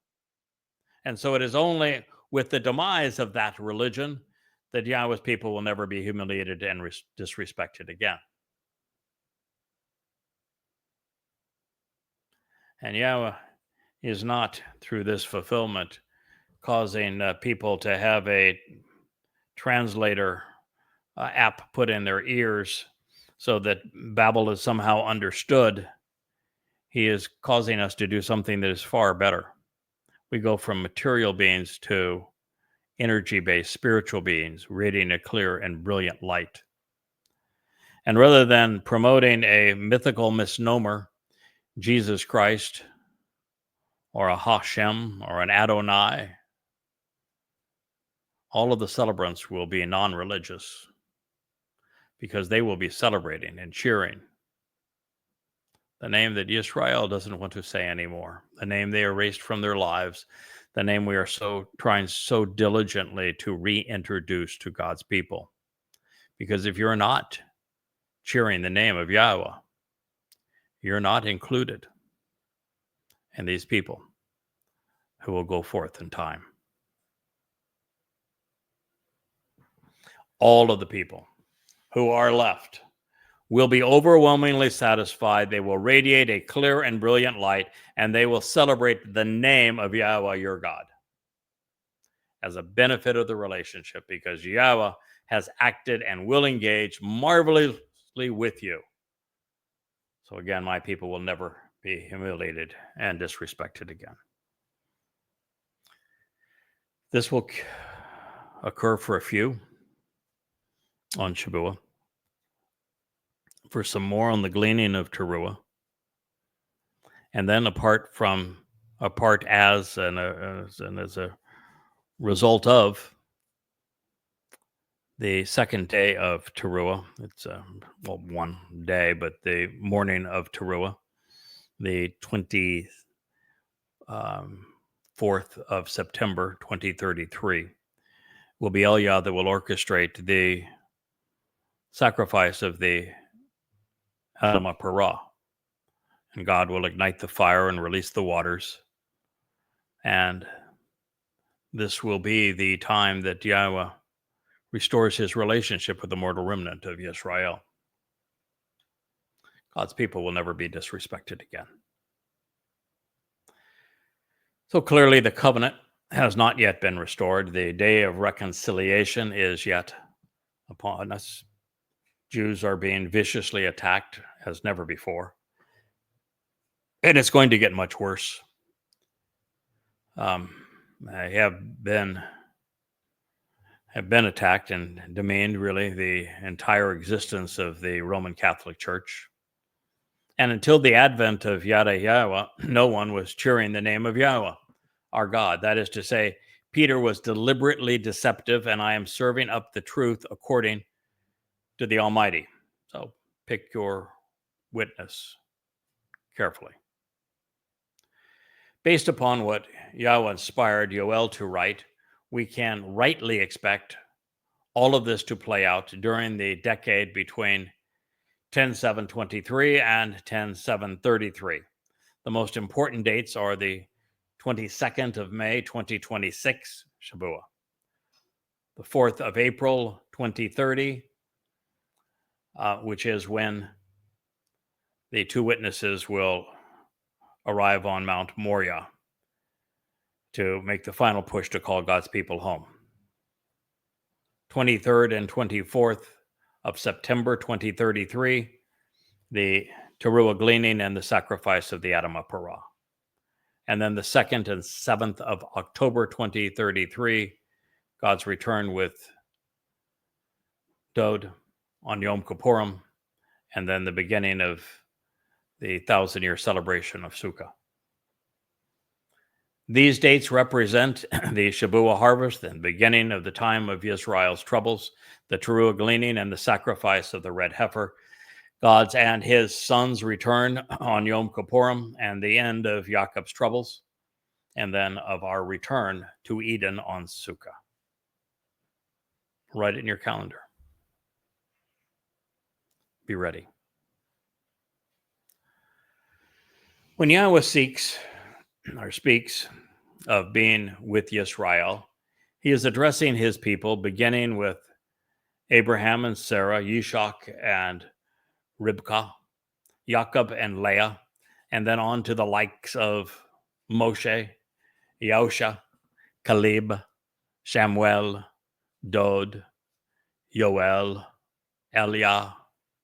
And so it is only with the demise of that religion that Yahweh's people will never be humiliated and disrespected again. And Yahweh is not, through this fulfillment, causing people to have a translator app put in their ears so that Babel is somehow understood. He is causing us to do something that is far better. We go from material beings to energy-based spiritual beings, radiating a clear and brilliant light. And rather than promoting a mythical misnomer, Jesus Christ, or a Hashem, or an Adonai, all of the celebrants will be non-religious, because they will be celebrating and cheering the name that Israel doesn't want to say anymore, the name they erased from their lives, the name we are trying so diligently to reintroduce to God's people. Because if you're not cheering the name of Yahweh, you're not included in these people who will go forth in time. All of the people who are left will be overwhelmingly satisfied. They will radiate a clear and brilliant light, and they will celebrate the name of Yahweh your God as a benefit of the relationship, because Yahweh has acted and will engage marvelously with you. So again, my people will never be humiliated and disrespected again. This will occur for a few on Shabuw'ah, for some more on the gleaning of Teruah, and then apart as a result of the second day of Teruah. It's one day, but the morning of Teruah, the 24th of September 2033, will be Eliah that will orchestrate the sacrifice of the Adamah, and God will ignite the fire and release the waters. And this will be the time that Yahweh restores his relationship with the mortal remnant of Yisrael. God's people will never be disrespected again. So clearly the covenant has not yet been restored. The day of reconciliation is yet upon us. Jews are being viciously attacked as never before. And it's going to get much worse. I have been attacked and demeaned, really, the entire existence of the Roman Catholic Church. And until the advent of Yada Yahowah, no one was cheering the name of Yahweh, our God. That is to say, Peter was deliberately deceptive, and I am serving up the truth according to the Almighty. So pick your witness carefully. Based upon what Yahweh inspired Yoel to write, we can rightly expect all of this to play out during the decade between 10/7/23 and 10/7/33. The most important dates are the 22nd of May, 2026, Shabuw'ah, the 4th of April, 2030, which is when the two witnesses will arrive on Mount Moriah to make the final push to call God's people home. 23rd and 24th of September 2033, the Towrah gleaning and the sacrifice of the Adamah. And then the 2nd and 7th of October 2033, God's return with Dod on Yom Kippurim, and then the beginning of the 1,000-year celebration of Sukkah. These dates represent the Shabuw'ah harvest and beginning of the time of Israel's troubles, the Towrah gleaning and the sacrifice of the red heifer, God's and his son's return on Yom Kippurim, and the end of Yaakov's troubles, and then of our return to Eden on Sukkah. Write it in your calendar. Be ready. When Yahweh speaks of being with Yisrael, he is addressing his people, beginning with Abraham and Sarah, Yishak and Ribkah, Jacob and Leah, and then on to the likes of Moshe, Yahusha, Caleb, Shamuel, Dod, Yoel, Eliah,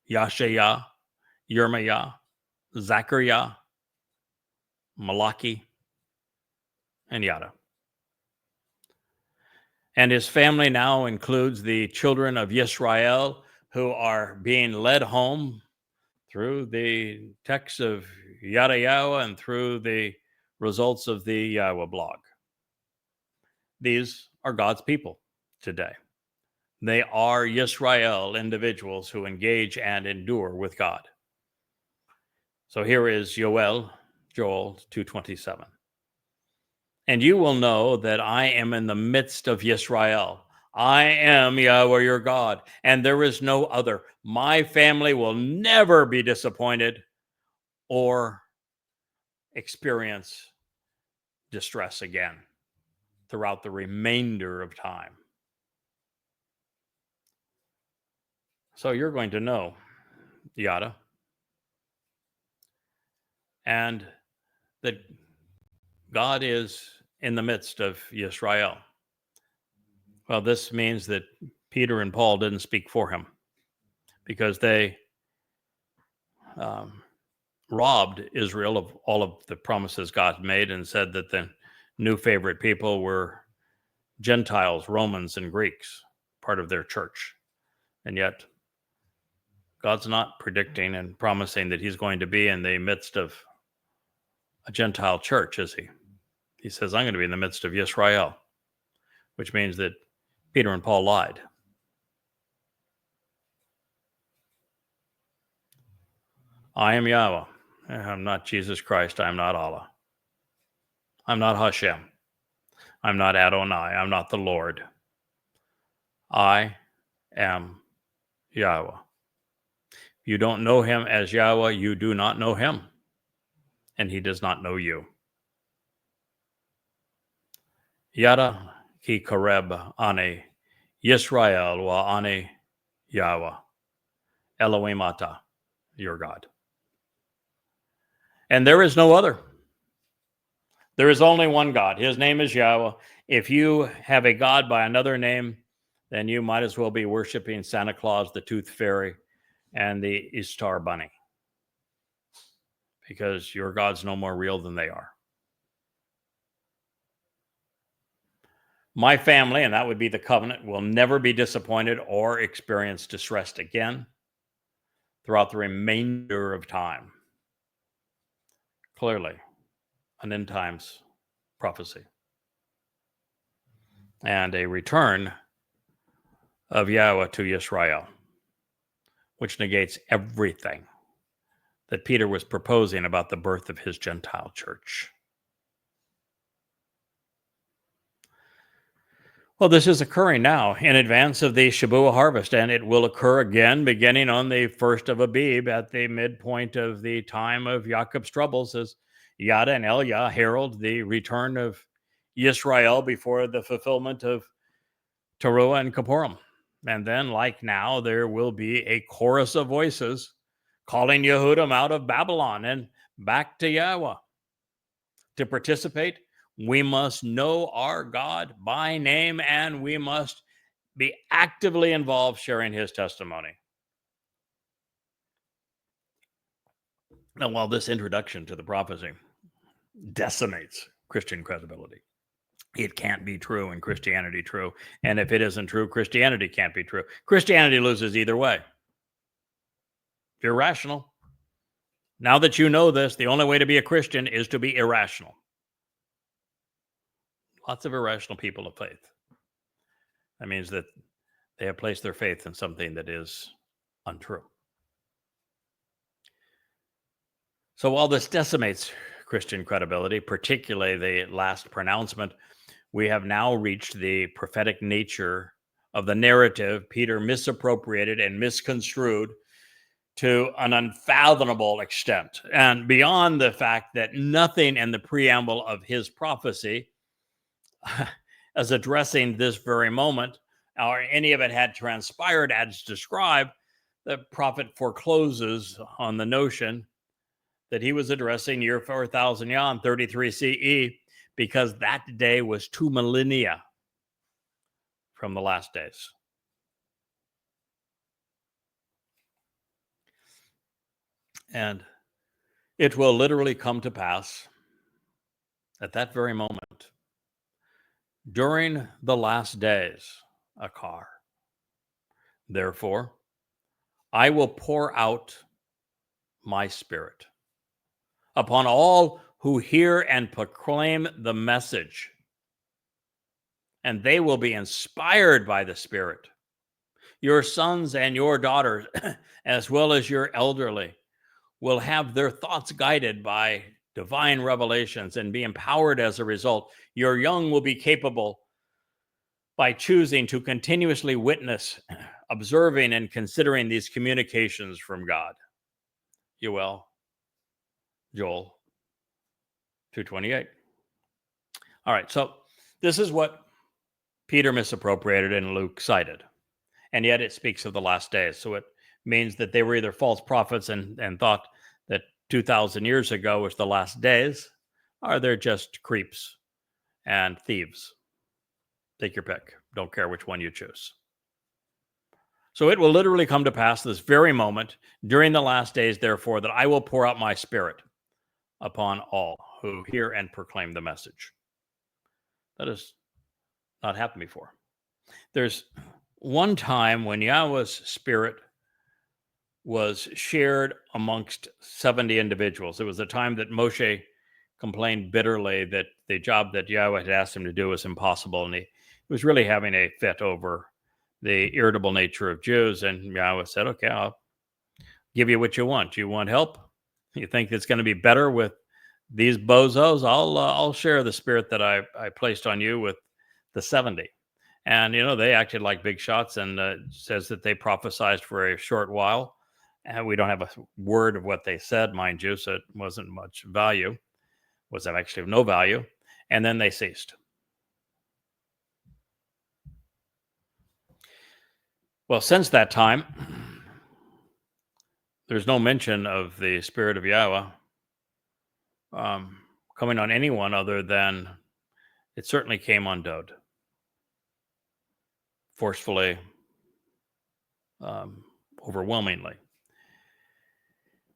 Yashaya, Yirmiah, Zachariah, Malachi, and Yada. And his family now includes the children of Yisrael who are being led home through the text of Yada Yahowah and through the results of the Yahweh blog. These are God's people today. They are Yisrael individuals who engage and endure with God. So here is Joel 2:27. And you will know that I am in the midst of Yisrael. I am Yahweh your God, and there is no other. My family will never be disappointed or experience distress again throughout the remainder of time. So you're going to know Yada, and that God is in the midst of Yisrael. Well, this means that Peter and Paul didn't speak for him because they robbed Israel of all of the promises God made and said that the new favorite people were Gentiles, Romans, and Greeks, part of their church. And yet, God's not predicting and promising that he's going to be in the midst of a Gentile church, is he? He says, I'm going to be in the midst of Yisrael, which means that Peter and Paul lied. I am Yahweh. I'm not Jesus Christ. I'm not Allah. I'm not Hashem. I'm not Adonai. I'm not the Lord. I am Yahweh. If you don't know him as Yahweh, you do not know him, and he does not know you. Yada ki kareb ane Yisrael wa ane Yahweh Elohim ata, your God. And there is no other. There is only one God. His name is Yahweh. If you have a God by another name, then you might as well be worshiping Santa Claus, the Tooth Fairy, and the Easter Bunny, because your God's no more real than they are. My family, and that would be the covenant, will never be disappointed or experience distress again throughout the remainder of time. Clearly, an end times prophecy. And a return of Yahweh to Israel, which negates everything that Peter was proposing about the birth of his Gentile church. Well, this is occurring now in advance of the Shabuw'ah harvest, and it will occur again beginning on the 1st of Abib at the midpoint of the time of Jacob's troubles, as Yada and Elia herald the return of Israel before the fulfillment of Towrah and Kippurim. And then, like now, there will be a chorus of voices calling Yehudim out of Babylon and back to Yahweh. To participate, we must know our God by name, and we must be actively involved sharing his testimony. Now, while this introduction to the prophecy decimates Christian credibility, it can't be true and Christianity true. And if it isn't true, Christianity can't be true. Christianity loses either way. If you're rational, now that you know this, the only way to be a Christian is to be irrational. Lots of irrational people of faith. That means that they have placed their faith in something that is untrue. So while this decimates Christian credibility, particularly the last pronouncement, we have now reached the prophetic nature of the narrative Peter misappropriated and misconstrued to an unfathomable extent. And beyond the fact that nothing in the preamble of his prophecy as addressing this very moment, or any of it had transpired as described, the prophet forecloses on the notion that he was addressing year 4000 Yah 33 CE, because that day was 2 millennia from the last days. And it will literally come to pass at that very moment, during the last days, Akar. Therefore, I will pour out my spirit upon all who hear and proclaim the message, and they will be inspired by the Spirit. Your sons and your daughters, as well as your elderly, will have their thoughts guided by divine revelations and be empowered as a result. Your young will be capable by choosing to continuously witness, observing, and considering these communications from God. Joel 2:28. All right, so this is what Peter misappropriated and Luke cited. And yet it speaks of the last days. So it means that they were either false prophets and thought that 2,000 years ago was the last days, or they're just creeps and thieves. Take your pick. Don't care which one you choose. So it will literally come to pass this very moment, during the last days, therefore, that I will pour out my spirit upon all who hear and proclaim the message. That has not happened before. There's one time when Yahweh's spirit was shared amongst 70 individuals. It was the time that Moshe complained bitterly that the job that Yahweh had asked him to do was impossible, and he was really having a fit over the irritable nature of Jews. And Yahweh said, okay, I'll give you what you want. You want help? You think it's going to be better with these bozos? I'll share the spirit that I placed on you with the 70. And, they acted like big shots, and says that they prophesied for a short while. And we don't have a word of what they said, mind you, so it wasn't much value. Was actually of no value. And then they ceased. Well, since that time, there's no mention of the Spirit of Yahweh coming on anyone other than it certainly came on Dode. Forcefully, overwhelmingly.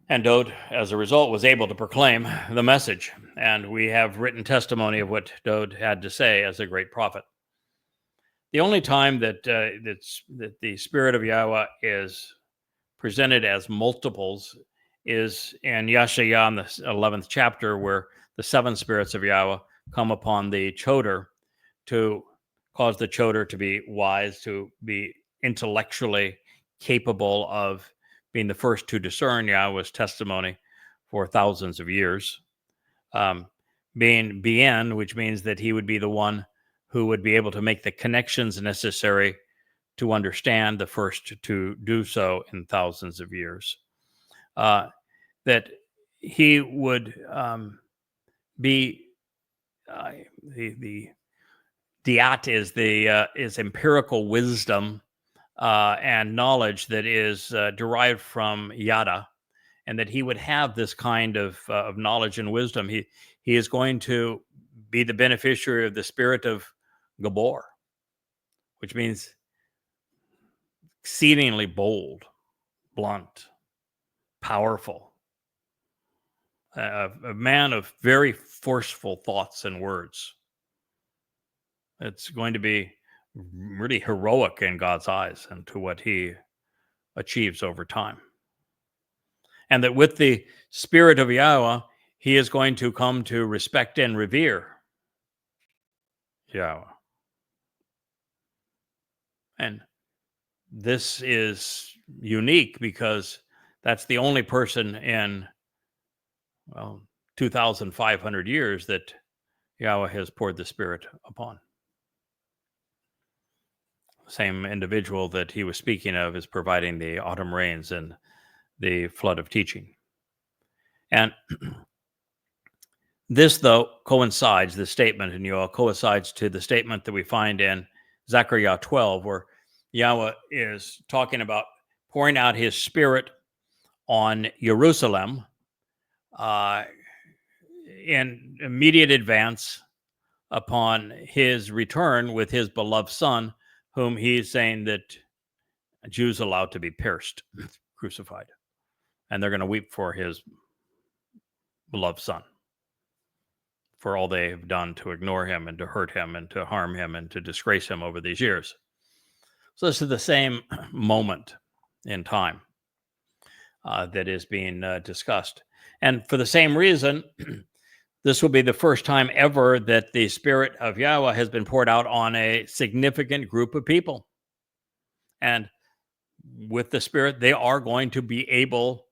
And Dode, as a result, was able to proclaim the message. And we have written testimony of what Dode had to say as a great prophet. The only time that the Spirit of Yahweh is presented as multiples is in Yashayah in the 11th chapter, where the 7 spirits of Yahweh come upon the Choder to cause the Choder to be wise, to be intellectually capable of being the first to discern Yahweh's testimony for thousands of years. Being Bien, which means that he would be the one who would be able to make the connections necessary to understand, the first to do so in thousands of years. That he would be the diat is empirical wisdom and knowledge that is derived from Yada, and that he would have this kind of knowledge and wisdom. He is going to be the beneficiary of the spirit of Gabor, which means exceedingly bold, blunt, powerful, a man of very forceful thoughts and words. It's going to be really heroic in God's eyes and to what he achieves over time. And that with the Spirit of Yahweh, he is going to come to respect and revere Yahweh. And this is unique because that's the only person in, 2,500 years that Yahweh has poured the Spirit upon. Same individual that he was speaking of is providing the autumn rains and the flood of teaching. And this, though, coincides, the statement in Yoel coincides to the statement that we find in Zechariah 12, where Yahweh is talking about pouring out his Spirit on Jerusalem in immediate advance upon his return with his beloved Son, whom he's saying that Jews allowed to be pierced, crucified. And they're going to weep for his beloved Son, for all they have done to ignore him and to hurt him and to harm him and to disgrace him over these years. So this is the same moment in time that is being discussed. And for the same reason, this will be the first time ever that the Spirit of Yahweh has been poured out on a significant group of people. And with the Spirit, they are going to be able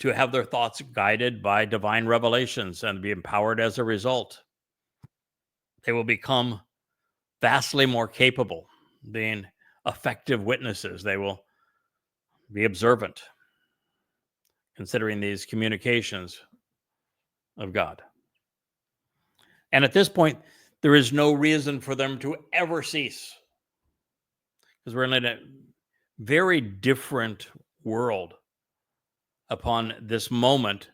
to have their thoughts guided by divine revelations and be empowered as a result. They will become vastly more capable, being effective witnesses. They will be observant, considering these communications of God. And at this point, there is no reason for them to ever cease, because we're in a very different world upon this moment,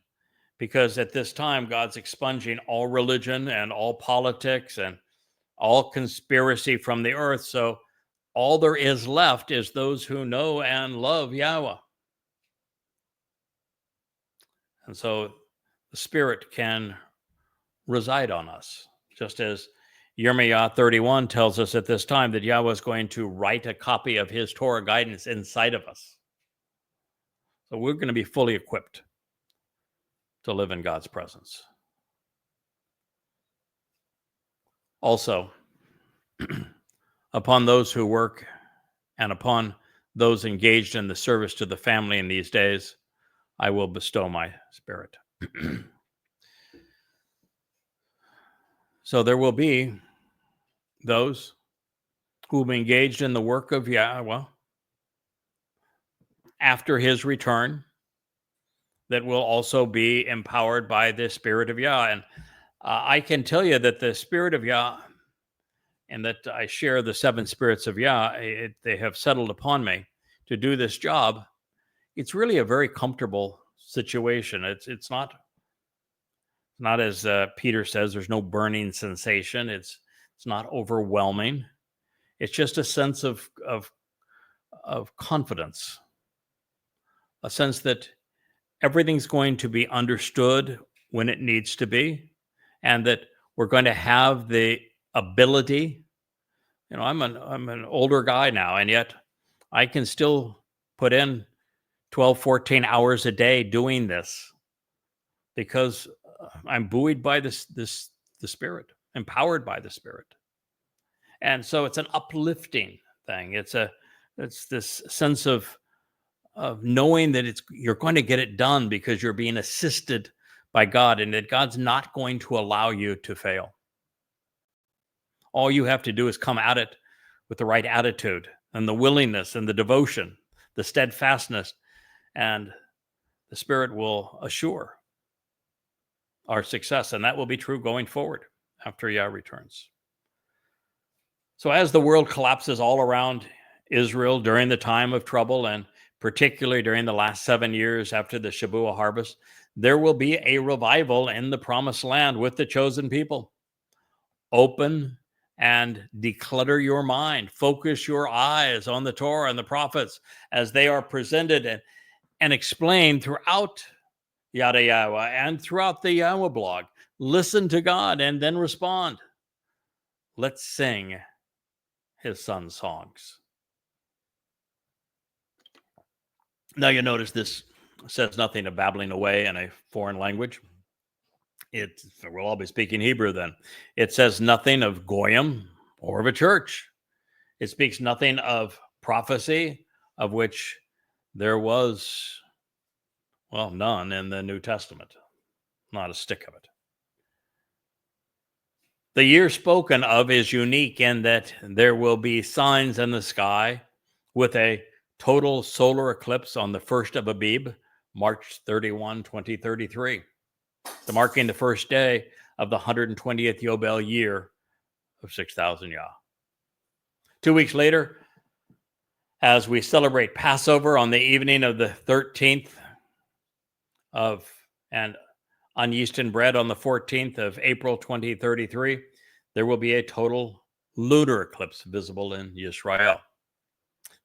because at this time, God's expunging all religion and all politics and all conspiracy from the earth. So all there is left is those who know and love Yahweh. And so the Spirit can reside on us, just as Yirmiyah 31 tells us at this time that Yahweh is going to write a copy of his Torah guidance inside of us. So we're going to be fully equipped to live in God's presence. Also, upon those who work and upon those engaged in the service to the family in these days, I will bestow my Spirit. So there will be those who will be engaged in the work of Yahweh after his return, that will also be empowered by the Spirit of Yah. And I can tell you that the Spirit of Yah, and that I share the seven spirits of Yah, they have settled upon me to do this job. It's really a very comfortable situation. It's not as Peter says, there's no burning sensation. It's not overwhelming. It's just a sense of confidence, a sense that everything's going to be understood when it needs to be, and that we're going to have the ability. I'm an older guy now, and yet I can still put in 12, 14 hours a day doing this because I'm buoyed by the Spirit, empowered by the Spirit. And so it's an uplifting thing. It's this sense of knowing that you're going to get it done because you're being assisted by God, and that God's not going to allow you to fail. All you have to do is come at it with the right attitude and the willingness and the devotion, the steadfastness, and the Spirit will assure our success. And that will be true going forward after Yah returns. So as the world collapses all around Israel during the time of trouble, and particularly during the last 7 years after the Shabuw'ah harvest, there will be a revival in the promised land with the chosen people. Open and declutter your mind. Focus your eyes on the Torah and the prophets as they are presented and explained throughout Yada Yahowah and throughout the Yahowah blog. Listen to God and then respond. Let's sing his son's songs. Now you notice this says nothing of babbling away in a foreign language. We'll all be speaking Hebrew then. It says nothing of goyim or of a church. It speaks nothing of prophecy, of which there was, none in the New Testament. Not a stick of it. The year spoken of is unique in that there will be signs in the sky with a total solar eclipse on the 1st of Abib, March 31, 2033, marking the first day of the 120th Yobel year of 6,000 Yah. 2 weeks later, as we celebrate Passover on the evening of the 13th and unyeasted bread on the 14th of April 2033, there will be a total lunar eclipse visible in Israel.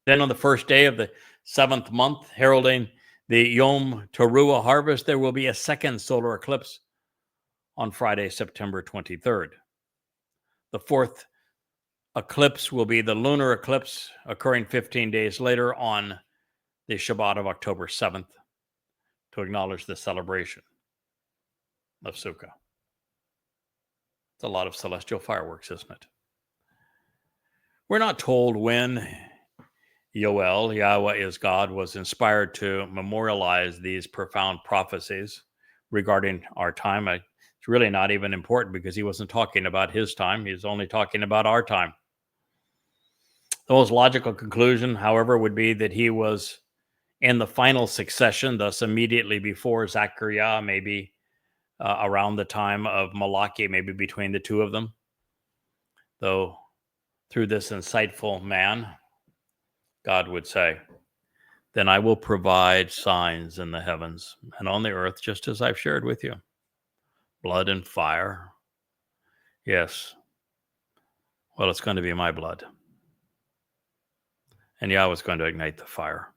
Then on the first day of the 7th month, heralding the Yom Teruah harvest, there will be a second solar eclipse on Friday, September 23rd. The fourth eclipse will be the lunar eclipse, occurring 15 days later on the Shabat of October 7th, to acknowledge the celebration of Sukkah. It's a lot of celestial fireworks, isn't it? We're not told when Yoel, Yahweh is God, was inspired to memorialize these profound prophecies regarding our time. It's really not even important because he wasn't talking about his time. He's only talking about our time. The most logical conclusion, however, would be that he was in the final succession, thus immediately before Zechariah, maybe around the time of Malachi, maybe between the two of them. Though through this insightful man, God would say, then I will provide signs in the heavens and on the earth, just as I've shared with you. Blood and fire. Yes. Well, it's going to be my blood. And Yahweh is going to ignite the fire.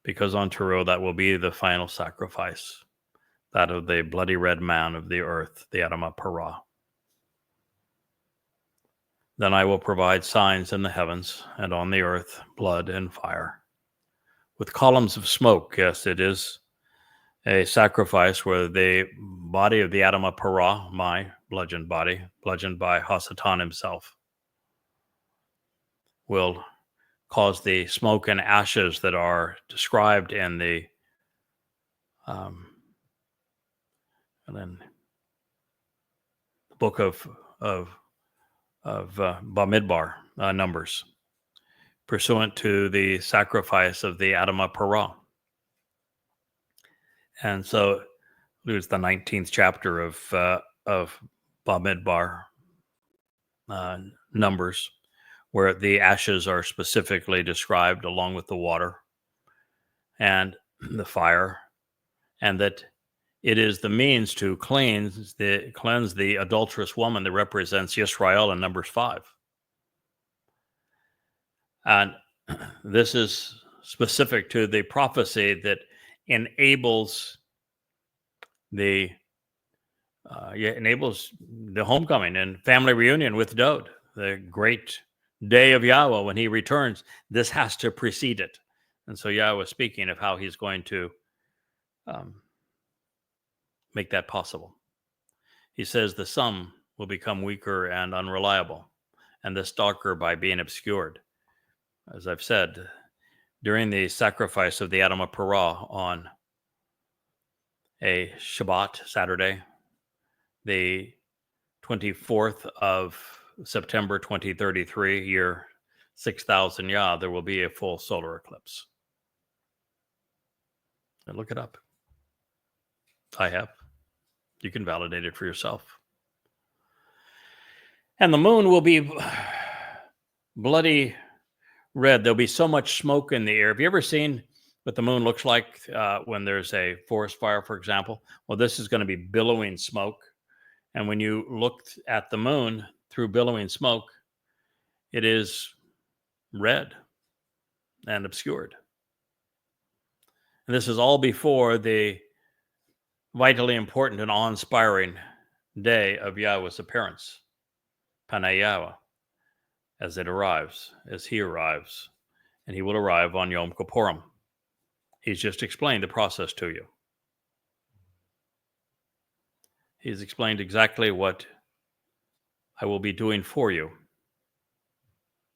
Because on Towrah, that will be the final sacrifice. That of the bloody red man of the earth, the Adamah Parah. Then I will provide signs in the heavens and on the earth, blood and fire. With columns of smoke, yes, it is a sacrifice where the body of the Adamah Parah, my bludgeoned body, bludgeoned by Hasatan himself, will cause the smoke and ashes that are described in the book of Bamidbar, Numbers, pursuant to the sacrifice of the Adamah Parah. And so it was the 19th chapter of Bamidbar, Numbers, where the ashes are specifically described along with the water and the fire, and that it is the means to cleanse the adulterous woman that represents Yisrael in Numbers 5. And this is specific to the prophecy that enables the homecoming and family reunion with Dod, the great day of Yahweh when he returns. This has to precede it. And so Yahweh is speaking of how he's going to make that possible. He says the sun will become weaker and unreliable, and this darker by being obscured. As I've said, during the sacrifice of the Adamah Parah on a Shabat, Saturday, the 24th of September 2033, year 6000 Yah, there will be a full solar eclipse. And look it up. I have. You can validate it for yourself. And the moon will be bloody red. There'll be so much smoke in the air. Have you ever seen what the moon looks like when there's a forest fire, for example? Well, this is going to be billowing smoke. And when you looked at the moon through billowing smoke, it is red and obscured. And this is all before the vitally important and awe-inspiring day of Yahweh's appearance, Panay Yahweh, as he arrives, and he will arrive on Yom Kippurim. He's just explained the process to you. He's explained exactly what I will be doing for you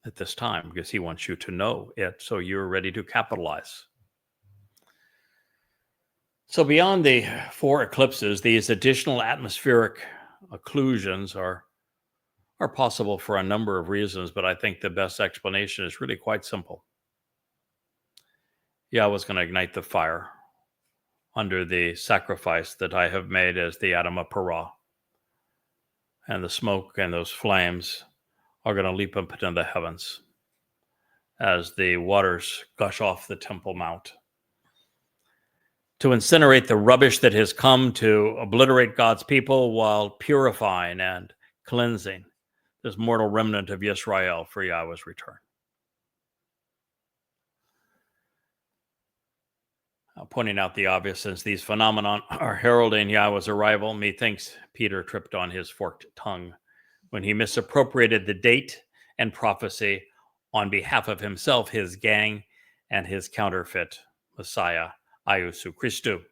at this time, because he wants you to know it so you're ready to capitalize. So beyond the 4 eclipses, these additional atmospheric occlusions are possible for a number of reasons, but I think the best explanation is really quite simple. Yahweh's going to ignite the fire under the sacrifice that I have made as the Adamah Parah. And the smoke and those flames are going to leap up into the heavens as the waters gush off the Temple Mount to incinerate the rubbish that has come to obliterate God's people while purifying and cleansing this mortal remnant of Yisrael for Yahweh's return. Pointing out the obvious, since these phenomena are heralding Yahweh's arrival, methinks Peter tripped on his forked tongue when he misappropriated the date and prophecy on behalf of himself, his gang, and his counterfeit Messiah, Iesu Christou.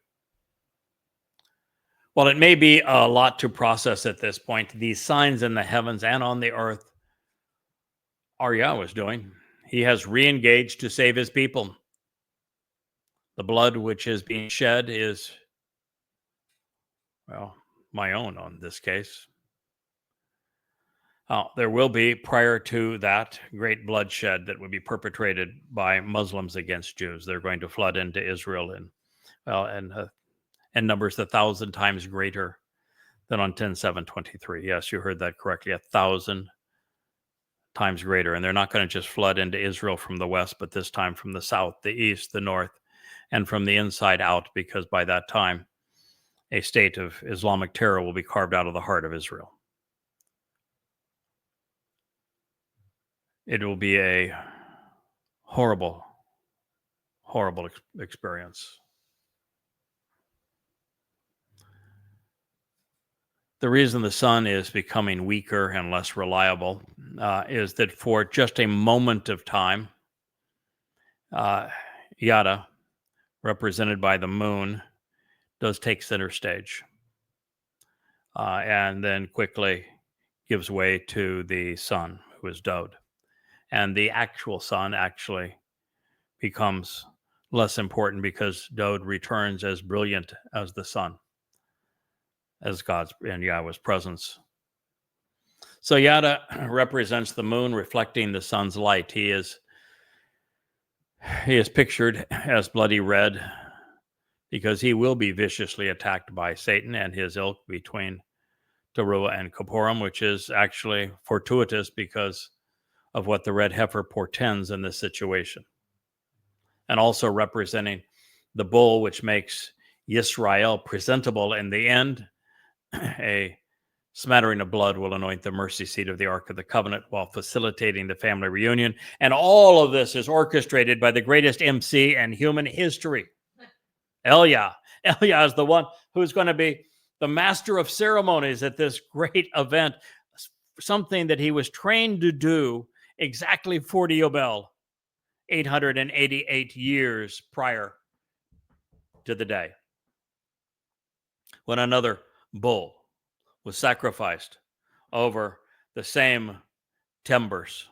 While it may be a lot to process at this point, these signs in the heavens and on the earth are Yahweh's doing. He has re-engaged to save his people. The blood which is being shed is, well, my own on this case. There will be, prior to that, great bloodshed that would be perpetrated by Muslims against Jews. They're going to flood into Israel and numbers 1,000 times greater than on 10/7/23. Yes, you heard that correctly, 1,000 times greater. And they're not going to just flood into Israel from the west, but this time from the south, the east, the north, and from the inside out, because by that time, a state of Islamic terror will be carved out of the heart of Israel. It will be a horrible, horrible experience. The reason the sun is becoming weaker and less reliable is that for just a moment of time, Yada, represented by the moon, does take center stage and then quickly gives way to the sun, who is Dod. And the actual sun actually becomes less important because Dod returns as brilliant as the sun, as God's and Yahweh's presence. So Yada represents the moon reflecting the sun's light. He is pictured as bloody red because he will be viciously attacked by Satan and his ilk between Towrah and Kippurim, which is actually fortuitous because of what the red heifer portends in this situation. And also representing the bull, which makes Yisrael presentable in the end. A smattering of blood will anoint the mercy seat of the Ark of the Covenant while facilitating the family reunion. And all of this is orchestrated by the greatest MC in human history, Elia. Elia is the one who's going to be the master of ceremonies at this great event, something that he was trained to do exactly 40 Yobel, 888 years prior to the day when another bull was sacrificed over the same timbers,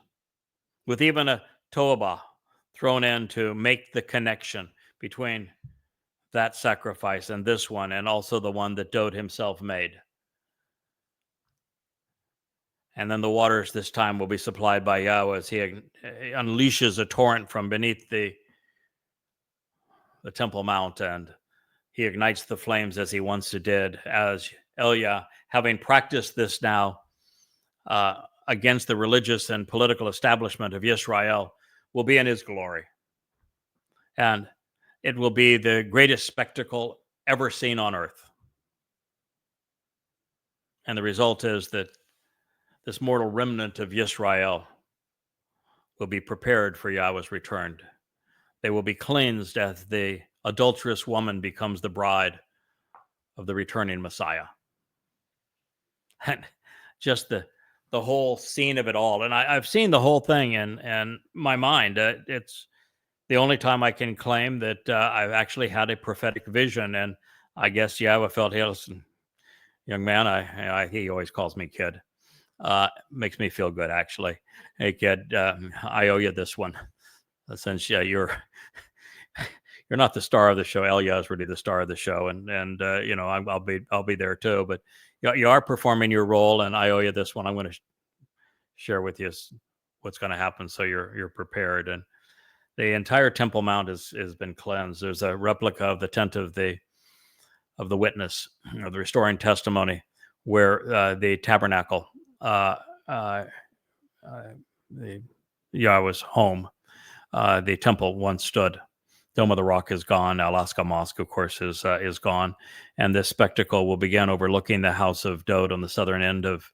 with even a toabah thrown in to make the connection between that sacrifice and this one, and also the one that Dode himself made. And then the waters this time will be supplied by Yahweh as he unleashes a torrent from beneath the Temple Mount, and he ignites the flames as he once did, as Elia, having practiced this now against the religious and political establishment of Israel, will be in his glory. And it will be the greatest spectacle ever seen on earth. And the result is that this mortal remnant of Israel will be prepared for Yahweh's return. They will be cleansed as the adulterous woman becomes the bride of the returning Messiah. And just the whole scene of it all. And I've seen the whole thing in my mind. It's the only time I can claim that I've actually had a prophetic vision. And I guess Yahweh felt, hey, listen, young man, he always calls me kid. Makes me feel good, actually. Hey, kid, I owe you this one. Since you're not the star of the show, Elia is really the star of the show, and I'll be there too. But you are performing your role, and I owe you this one. I'm going to share with you what's going to happen, so you're prepared. And the entire Temple Mount has been cleansed. There's a replica of the tent of the witness, of the restoring testimony, where the tabernacle, the Yahweh's home, the temple once stood. Dome of the Rock is gone. Alaska Mosque, of course, is gone, and this spectacle will begin overlooking the house of Dode on the southern end of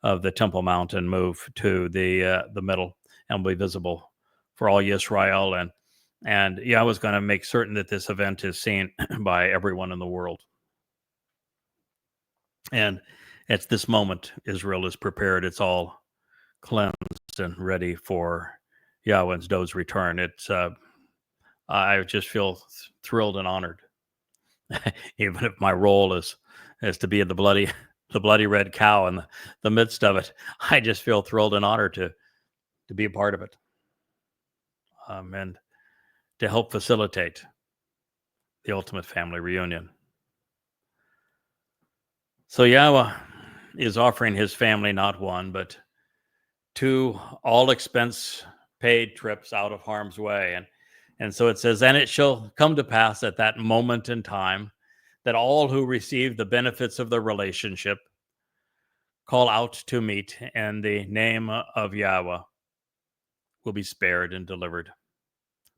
the Temple Mount and move to the middle and will be visible for all Yisrael. And Yahweh's going to make certain that this event is seen by everyone in the world. And at this moment, Israel is prepared. It's all cleansed and ready for Yahweh's Dode's return. I just feel thrilled and honored, even if my role is to be the bloody red cow in the midst of it. I just feel thrilled and honored to be a part of it, and to help facilitate the ultimate family reunion. So Yahweh is offering his family not one, but 2 all expense paid trips out of harm's way. And so it says, and it shall come to pass at that moment in time that all who receive the benefits of the relationship call out to meet, and the name of Yahweh will be spared and delivered,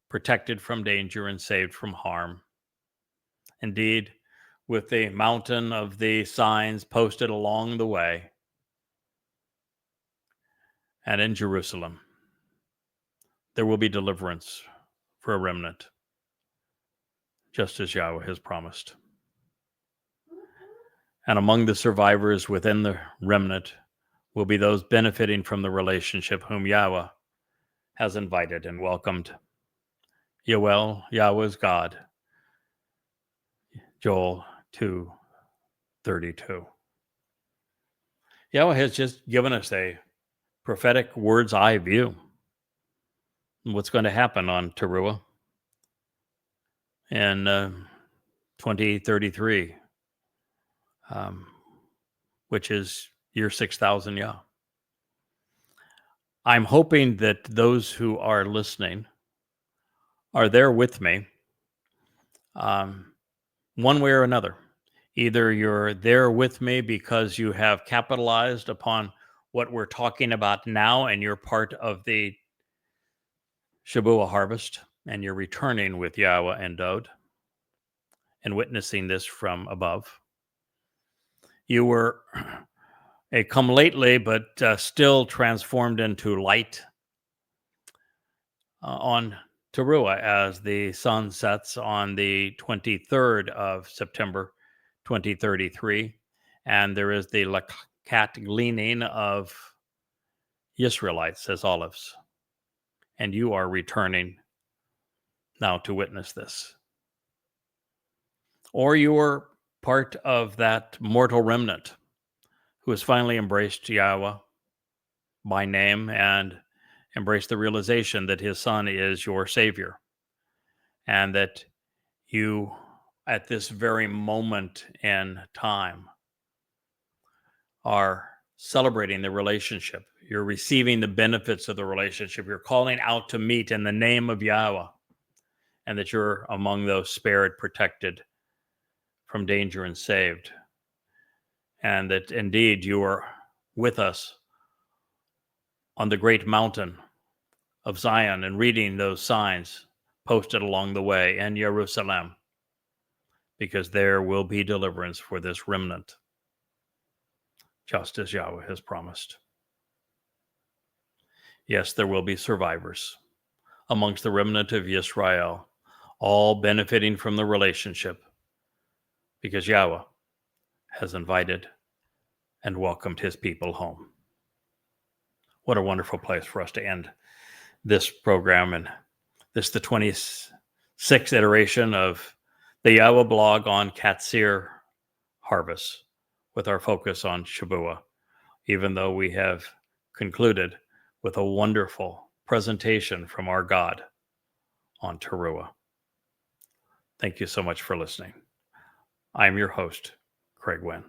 protected from danger and saved from harm. Indeed, with the mountain of the signs posted along the way, and in Jerusalem, there will be deliverance for a remnant, just as Yahweh has promised. And among the survivors within the remnant will be those benefiting from the relationship whom Yahweh has invited and welcomed. Yoel, Yahweh's God. Joel 2:32. Yahweh has just given us a prophetic word's eye view of what's going to happen on Towrah in 2033, which is year 6,000 Yah. I'm hoping that those who are listening are there with me, one way or another. Either you're there with me because you have capitalized upon what we're talking about now and you're part of the Shabuw'ah harvest and you're returning with Yahweh and Dod and witnessing this from above. You were a come lately, but still transformed into light on Towrah as the sun sets on the 23rd of September, 2033. And there is the lakat gleaning of Israelites as olives. And you are returning now to witness this. Or you are part of that mortal remnant who has finally embraced Yahweh by name and embraced the realization that his son is your savior. And that you, at this very moment in time, are celebrating the relationship. You're receiving the benefits of the relationship. You're calling out to meet in the name of Yahweh, and that you're among those spared, protected from danger, and saved. And that indeed you are with us on the great mountain of Zion and reading those signs posted along the way in Jerusalem, because there will be deliverance for this remnant, just as Yahweh has promised. Yes, there will be survivors amongst the remnant of Israel, all benefiting from the relationship, because Yahweh has invited and welcomed his people home. What a wonderful place for us to end this program, and this the 26th iteration of the Yahowah blog on Qatsyr harvest, with our focus on Shabuw'ah, even though we have concluded with a wonderful presentation from our God on Towrah. Thank you so much for listening. I'm your host, Craig Winn.